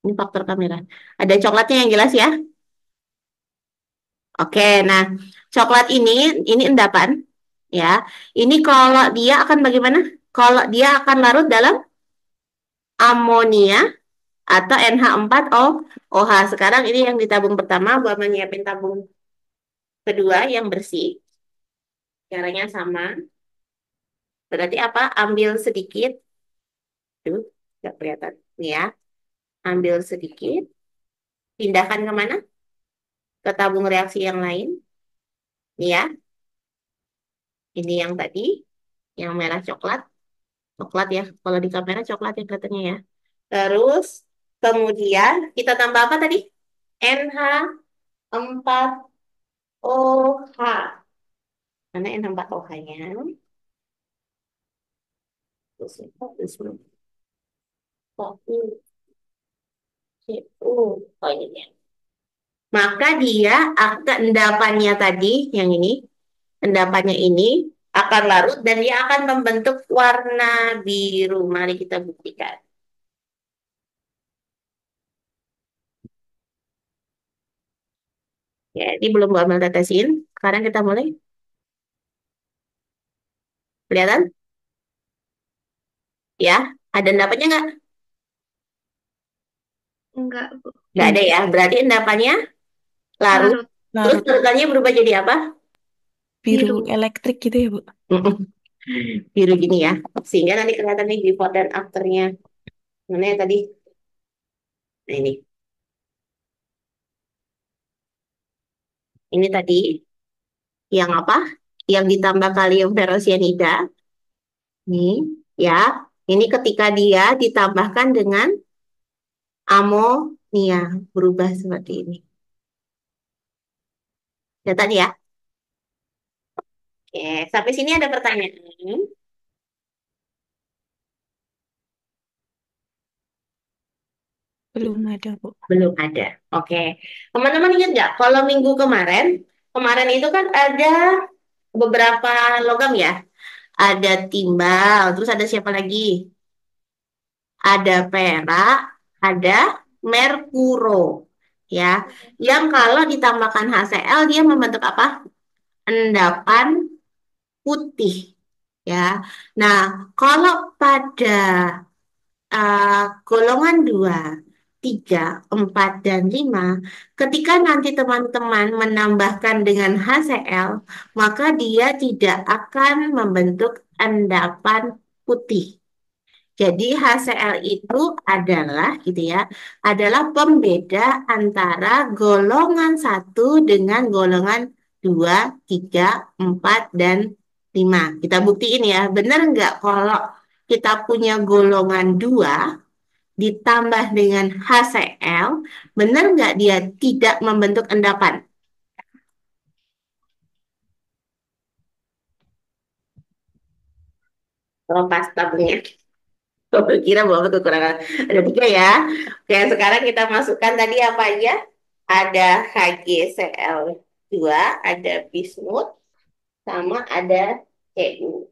Ini faktor kamera. Ada coklatnya yang jelas ya. Oke, nah coklat ini endapan ya. Ini kalau dia akan bagaimana? Kalau dia akan larut dalam amonia atau NH4O OH. Sekarang ini yang di tabung pertama buat menyiapin tabung kedua yang bersih. Caranya sama. Berarti apa? Ambil sedikit. Tuh, nggak kelihatan. Nih ya. Ambil sedikit. Pindahkan kemana? Ke tabung reaksi yang lain. Nih ya. Ini yang tadi. Yang merah coklat. Coklat ya. Kalau di kamera coklat ya kelihatannya ya. Terus kemudian kita tambah apa tadi? NH4OH. Mana NH4OH-nya? Terus, terus, Oh, ini dia. Maka dia akan endapannya tadi, yang ini, endapannya ini akan akan larut dan dia akan membentuk warna biru. Mari kita buktikan. Ya, ini belum gua ambil tetesin. Sekarang kita mulai. Kelihatan? Ya, ada endapanya nggak? Enggak, Bu. Nggak ada ya. Berarti endapannya larut. Larut. Terus Larut larutannya berubah jadi apa? biru Biru. elektrik gitu ya, Bu. Biru gini ya. Sehingga nanti kelihatan nih before dan afternya. Mana ya tadi? Nah, ini. Ini tadi yang apa? Yang ditambah kalium ferrosianida. Nih, ya. Ini ketika dia ditambahkan dengan amonia berubah seperti ini. Ya tadi ya. Oke, sampai sini ada pertanyaan? Belum ada, Bu. Belum ada. Oke. Teman-teman ingat nggak? Kalau minggu kemarin, kemarin itu kan ada beberapa logam ya. Ada timbal, terus ada siapa lagi? Ada perak, ada merkuro. Ya, yang kalau ditambahkan HCl dia membentuk apa? Endapan putih. Ya. Nah, kalau pada golongan 2, 3, 4, dan 5, ketika nanti teman-teman menambahkan dengan HCl, maka dia tidak akan membentuk endapan putih. Jadi HCl itu adalah gitu ya, adalah pembeda antara golongan 1 dengan golongan 2, 3, 4, dan 5. Kita buktiin ya, benar nggak kalau kita punya golongan 2 ditambah dengan HCl, benar nggak dia tidak membentuk endapan? Lepas tabungnya. Aku kira bahwa kekurangan. Ada 3 ya. Oke, sekarang kita masukkan tadi apa aja? Ada HgCl2, ada bismut, sama ada Cu.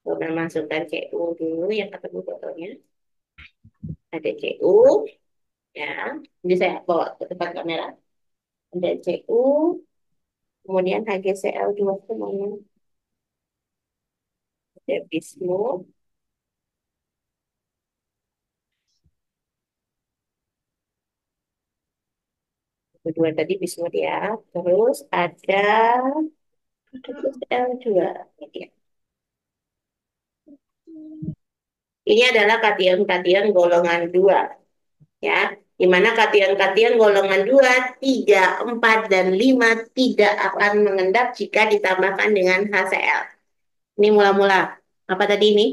Kita masukkan Cu dulu yang ketemu botolnya. Ada Cu, ya. Jadi saya bawa ke tempat kamera. Ada Cu, kemudian HgCl2 semuanya. Ada bismut, kedua tadi bismut ya. Terus ada HgCl2. Ini ya. Ini adalah kation-kation golongan 2, ya. Di mana kation-kation golongan 2, 3, 4, dan 5 tidak akan mengendap jika ditambahkan dengan HCl. Ini mula-mula. Apa tadi ini?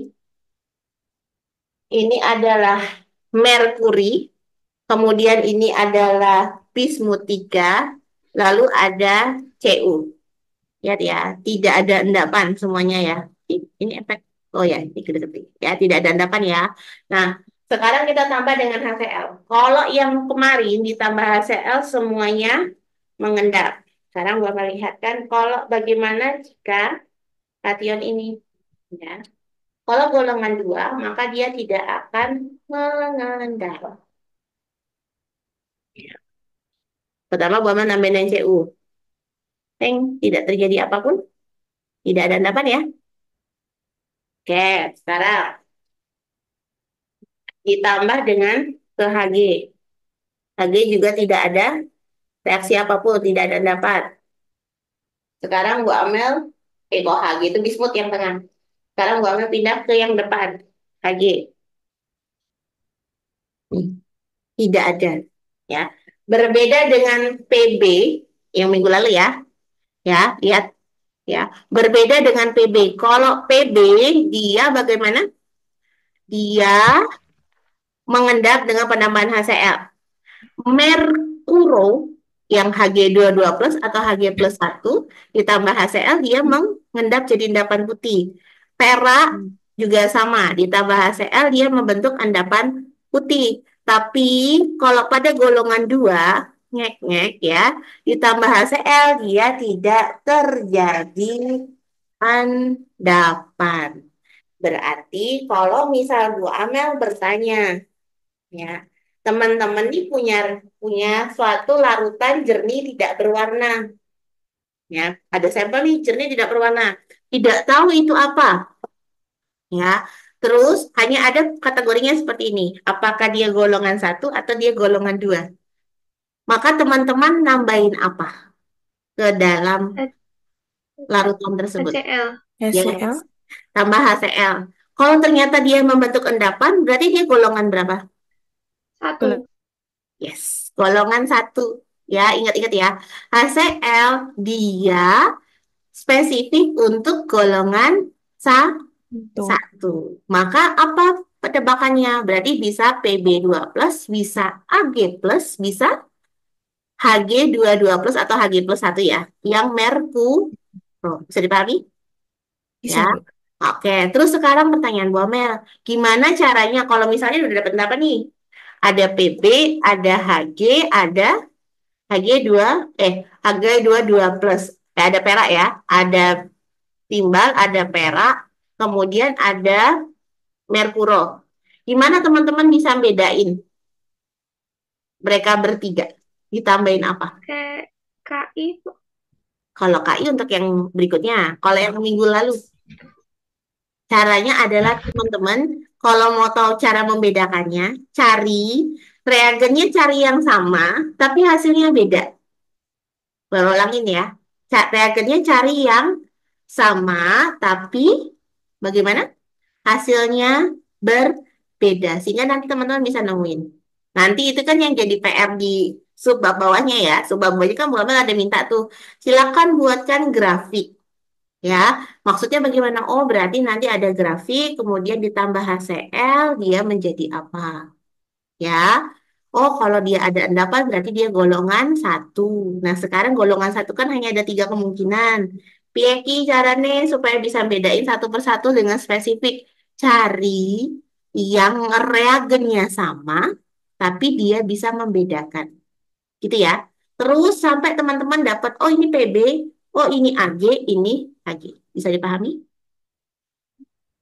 Ini adalah merkuri, kemudian ini adalah bismut 3, lalu ada Cu. Lihat ya, tidak ada endapan semuanya ya. Ini efek, oh ya, ini ketik. Ya, tidak ada endapan ya. Nah, sekarang kita tambah dengan HCl. Kalau yang kemarin ditambah HCl semuanya mengendap. Sekarang gua melihatkan kalau bagaimana jika kation ini. Ya. Kalau golongan 2, maka dia tidak akan mengendap. Ya. Pertama, gua nambahin Cu. Teng, tidak terjadi apapun. Tidak ada endapan ya. Oke, sekarang ditambah dengan ke Hg. Hg juga tidak ada reaksi apapun, tidak ada endapan. Sekarang gua ambil, kok Hg itu bismut yang tengah. Sekarang gua ambil pindah ke yang depan, Hg. Nih, tidak ada. Ya, berbeda dengan Pb yang minggu lalu ya. Ya, lihat ya. Berbeda dengan Pb. Kalau Pb dia bagaimana? Dia mengendap dengan penambahan HCl. Merkuro yang Hg22 plus atau Hg plus 1 ditambah HCl dia mengendap jadi endapan putih. Perak juga sama, ditambah HCl dia membentuk endapan putih. Tapi kalau pada golongan 2 ngek-ngek ya, ditambah HCl, dia tidak terjadi endapan. Berarti kalau misal Bu Amel bertanya, ya, teman-teman ini punya punya suatu larutan jernih tidak berwarna, ya, ada sampel nih jernih tidak berwarna, tidak tahu itu apa, ya. Terus hanya ada kategorinya seperti ini, apakah dia golongan satu atau dia golongan dua. Maka teman-teman nambahin apa ke dalam H- larutan tersebut? HCl Yes, HCl. tambah HCl. Kalau ternyata dia membentuk endapan, berarti dia golongan berapa? Gula- 1. Yes, golongan satu. Ya, ingat-ingat ya. HCl dia spesifik untuk golongan Itu. satu. Maka apa penebakannya? Berarti bisa Pb2+, bisa Ag+, bisa Hg22+ atau Hg+1 ya. Yang merkuri. Bisa dipahami? Ya. Bisa, Bu. Oke, terus sekarang pertanyaan Bu Amel. Gimana caranya kalau misalnya udah dapat apa nih? Ada Pb, ada Hg, ada Hg2, Hg22+. Ada perak ya, ada timbal, ada perak, kemudian ada merkuro. Gimana teman-teman bisa bedain mereka bertiga? Ditambahin apa? Kayak KI, Bu. Kalau KI untuk yang berikutnya, kalau yang minggu lalu. Caranya adalah teman-teman, kalau mau tahu cara membedakannya, cari reagennya cari yang sama, tapi hasilnya beda. Ulangin ya. Reagennya cari yang sama, tapi bagaimana? Hasilnya berbeda. Sehingga nanti teman-teman bisa nemuin. Nanti itu kan yang jadi PR di subbab bawahnya ya. Subbab bawahnya kan mulai ada minta tuh. Silakan buatkan grafik. Ya, maksudnya bagaimana? Oh, berarti nanti ada grafik, kemudian ditambah HCl, dia menjadi apa? Ya, oh kalau dia ada endapan berarti dia golongan satu. Nah, sekarang golongan satu kan hanya ada tiga kemungkinan. Pieki caranya supaya bisa bedain satu persatu dengan spesifik. Cari yang reagennya sama, tapi dia bisa membedakan. Gitu ya. Terus sampai teman-teman dapat, oh ini PB, oh ini AG, ini AG. Bisa dipahami?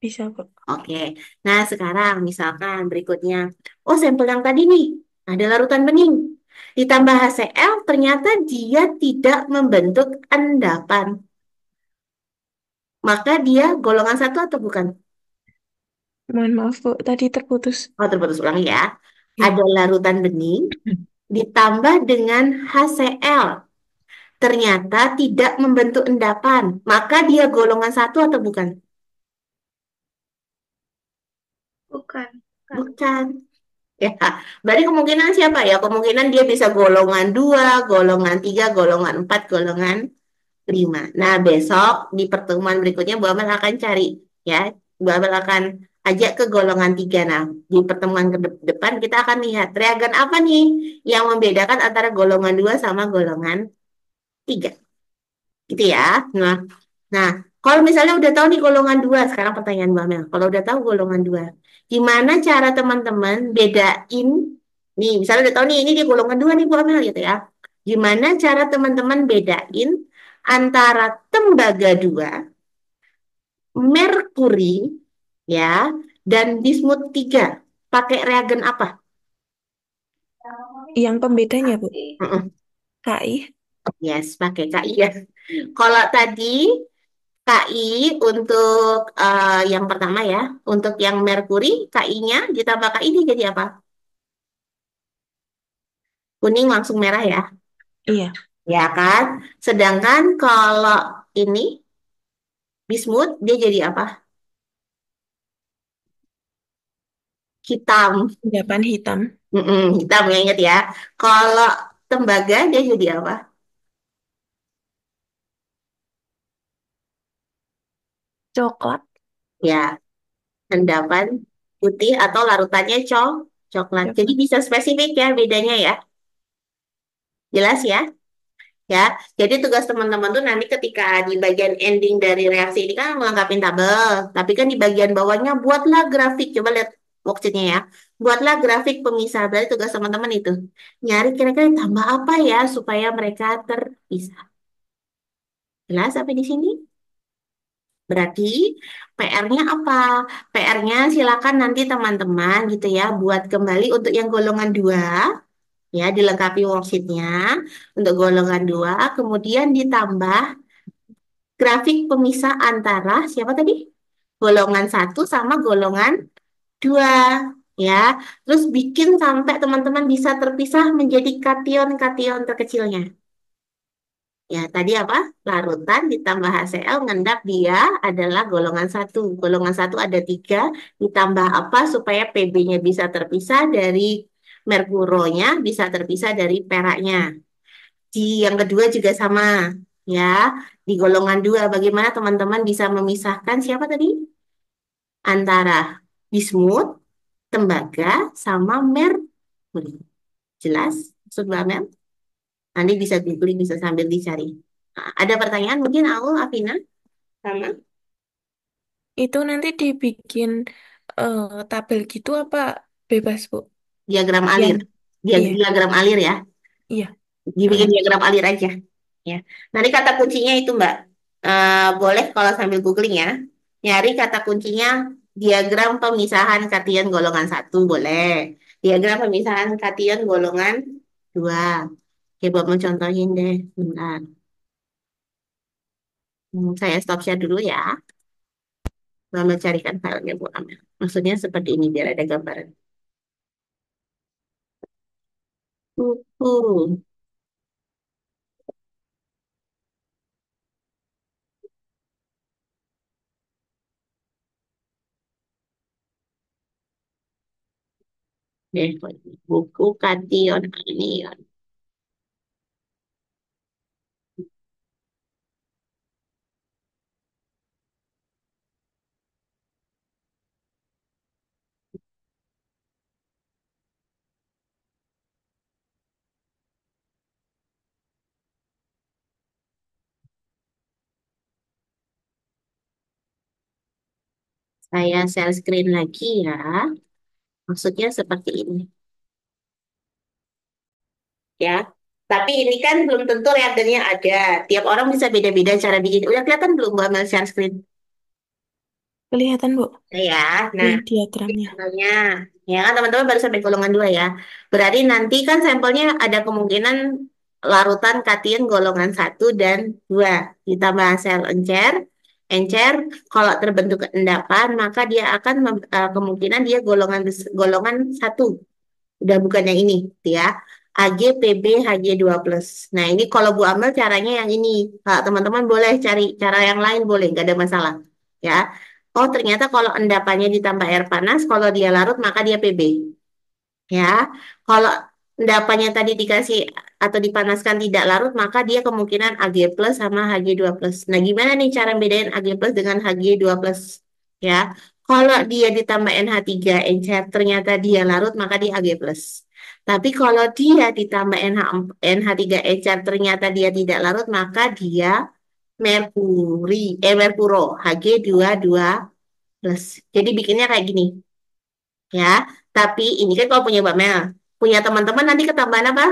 Bisa, Bu. Oke. Nah, sekarang misalkan berikutnya. Oh, sampel yang tadi nih. Ada larutan bening. Ditambah HCl, ternyata dia tidak membentuk endapan. Maka dia golongan satu atau bukan? Mohon maaf, Bu. Tadi terputus. Oh, terputus ulang ya. Ya. Ada larutan bening ditambah dengan HCl. Ternyata tidak membentuk endapan. Maka dia golongan satu atau bukan? Bukan. Bukan. Ya, berarti kemungkinan siapa ya? Kemungkinan dia bisa golongan 2, golongan 3, golongan 4, golongan 5. Nah, besok di pertemuan berikutnya Bu Amel akan cari ya. Bu Amel akan ajak ke golongan 3. Nah, di pertemuan ke depan kita akan lihat reagen apa nih yang membedakan antara golongan 2 sama golongan 3. Gitu ya. Nah, kalau misalnya udah tahu nih golongan 2, sekarang pertanyaan Bu Amel. Kalau udah tahu golongan 2, gimana cara teman-teman bedain nih, misalnya udah tahu nih ini dia golongan 2 nih Bu Amel gitu ya. Gimana cara teman-teman bedain antara tembaga 2, merkuri ya, dan bismut 3? Pakai reagen apa? Yang pembedanya, Bu. KI. Mm-mm. KI. Yes, pakai KI ya. Kalau tadi KI untuk yang pertama ya, untuk yang merkuri, KI-nya ditambah KI dia jadi apa? Kuning langsung merah ya, Iya. ya kan? Sedangkan kalau ini bismut dia jadi apa? Hitam. Endapan hitam. Hitam ya ingat ya. Kalau tembaga dia jadi apa? Coklat. Ya, endapan putih atau larutannya coklat. Jadi Coklat. bisa spesifik ya bedanya ya. Jelas ya? Ya, jadi tugas teman-teman tuh nanti ketika di bagian ending dari reaksi ini kan melengkapi tabel, tapi kan di bagian bawahnya buatlah grafik. Coba lihat worksheetnya ya. Buatlah grafik pemisah. Berarti tugas teman-teman itu. Nyari kira-kira tambah apa ya supaya mereka terpisah. Jelas sampai di sini? Berarti PR-nya apa? PR-nya silakan nanti teman-teman gitu ya buat kembali untuk yang golongan 2 ya dilengkapi worksheet-nya untuk golongan 2 kemudian ditambah grafik pemisah antara siapa tadi? Golongan 1 sama golongan 2 ya. Terus bikin sampai teman-teman bisa terpisah menjadi kation-kation terkecilnya. Ya, tadi apa? Larutan ditambah HCl ngendap dia adalah golongan 1. Golongan 1 ada 3, ditambah apa supaya Pb-nya bisa terpisah dari merkuronya, bisa terpisah dari peraknya. Di yang kedua juga sama, ya. Di golongan 2, bagaimana teman-teman bisa memisahkan siapa tadi? Antara bismut, tembaga, sama merkuri. Jelas? Maksud Mbak Mel? Nanti bisa googling, bisa sambil dicari. Nah, ada pertanyaan mungkin Aul, Afina? Sama Itu nanti dibikin eh, tabel gitu apa bebas, Bu? diagram Yang alir. iya, Diagram alir ya. iya. Dibikin Heeh. diagram alir aja. Ya. Nanti kata kuncinya itu Mbak. Boleh kalau sambil googling ya. Nyari kata kuncinya diagram pemisahan kation golongan 1 boleh. Diagram pemisahan kation golongan 2. Oke, buat mencontohin deh. Bentar. Saya stop share dulu ya. Lalu carikan filenya Bu Amel. Maksudnya seperti ini biar ada gambaran. Uh, deh, buku kation anion. Saya share screen lagi ya. Maksudnya seperti ini ya. Tapi ini kan belum tentu readernya ada. Tiap orang bisa beda-beda cara bikin. Udah kelihatan belum Bu Amel share screen? Kelihatan, Bu, Ya, nah, yang ini diagramnya. sampelnya. Ya kan teman-teman baru sampai golongan 2 ya. Berarti nanti kan sampelnya ada kemungkinan larutan kation golongan 1 dan 2 ditambah sel encer. Encer kalau terbentuk endapan maka dia akan kemungkinan dia golongan 1. Udah bukan yang ini gitu ya. Ag, Pb, Hg2 plus. Nah ini kalau Bu Amel caranya yang ini. Kalau teman-teman boleh cari cara yang lain boleh, nggak ada masalah. Ya. Oh ternyata kalau endapannya ditambah air panas, kalau dia larut maka dia Pb. Ya. Kalau endapannya tadi dikasih atau dipanaskan tidak larut, maka dia kemungkinan Ag plus sama Hg2 plus. Nah gimana nih cara bedain Ag plus dengan Hg2 plus? Ya. Kalau dia ditambah NH3 encer ternyata dia larut maka dia Ag plus. Tapi kalau dia ditambah NH3 encer ternyata dia tidak larut maka dia merkuro Hg22 plus. Jadi bikinnya kayak gini ya. Tapi ini kan kalau punya Mbak Mel, punya teman-teman nanti ketambahan apa?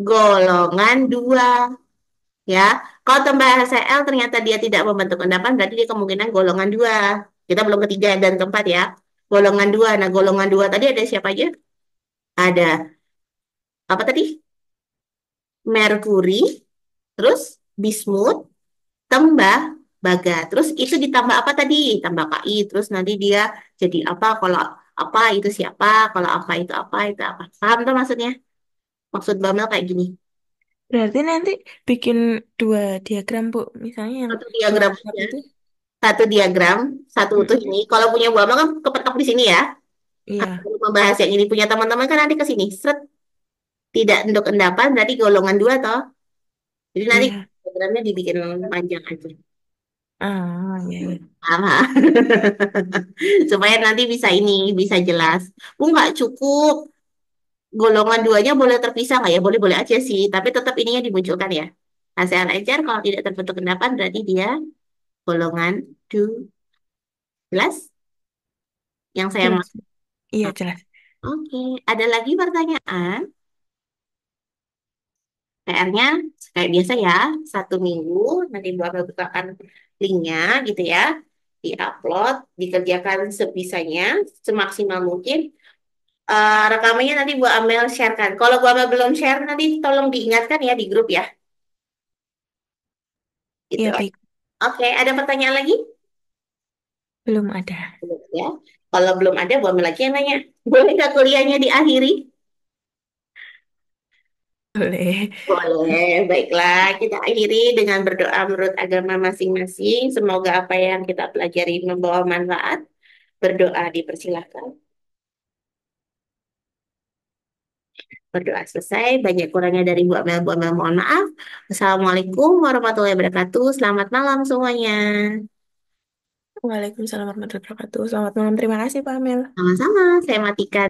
Golongan 2 ya. Kalau tambah HCl ternyata dia tidak membentuk endapan berarti dia kemungkinan golongan 2. Kita belum ketiga dan keempat ya. Golongan 2. Nah, golongan 2 tadi ada siapa aja? Ada apa tadi? Merkuri, terus bismut, tembah, baga. Terus itu ditambah apa tadi? Tambah Ki. Terus nanti dia jadi apa? Kalau apa itu siapa? Kalau apa itu apa? Paham tuh maksudnya? Maksud Bamel kayak gini. Berarti nanti bikin dua diagram, Bu. Misalnya yang Satu dua diagram empat aja. itu. Satu diagram, satu utuh Mm-mm. ini. Kalau punya Bamel kan kepetok di sini ya. Iya, Untuk membahas yang ini punya teman-teman kan nanti ke sini. Seret, tidak untuk endapan berarti golongan 2 toh. Jadi nanti iya. diagramnya dibikin panjang aja. Ah, iya, iya. Paham? Ha? Supaya nanti bisa ini, bisa jelas. Nggak cukup. Golongan duanya boleh terpisah nggak ya? Boleh-boleh aja sih. Tapi tetap ininya dimunculkan ya. ASEAN encer kalau tidak terbentuk endapan berarti dia golongan 2. Jelas? Yang saya Jelas. maksud. Iya, jelas. Oke, ada lagi pertanyaan? PR-nya kayak biasa ya, 1 minggu nanti Bu Amel bukakan linknya gitu ya, diupload, dikerjakan sebisanya, semaksimal mungkin. Rekamannya nanti Bu Amel sharekan. Kalau Bu Amel belum share, nanti tolong diingatkan ya di grup ya. Gitu. Ya baik, Oke, ada pertanyaan lagi? belum ada. Belum ya. Kalau belum ada, Bu Amel lagi yang nanya. Boleh nggak kuliahnya diakhiri? Boleh. Boleh, baiklah. Kita akhiri dengan berdoa menurut agama masing-masing. Semoga apa yang kita pelajari membawa manfaat. Berdoa dipersilahkan. Berdoa selesai. Banyak kurangnya dari Bu Amel. Bu Amel mohon maaf. Assalamualaikum warahmatullahi wabarakatuh. Selamat malam semuanya. Waalaikumsalam warahmatullahi wabarakatuh. Selamat malam. Terima kasih, Pak Amel. Sama-sama. Saya matikan.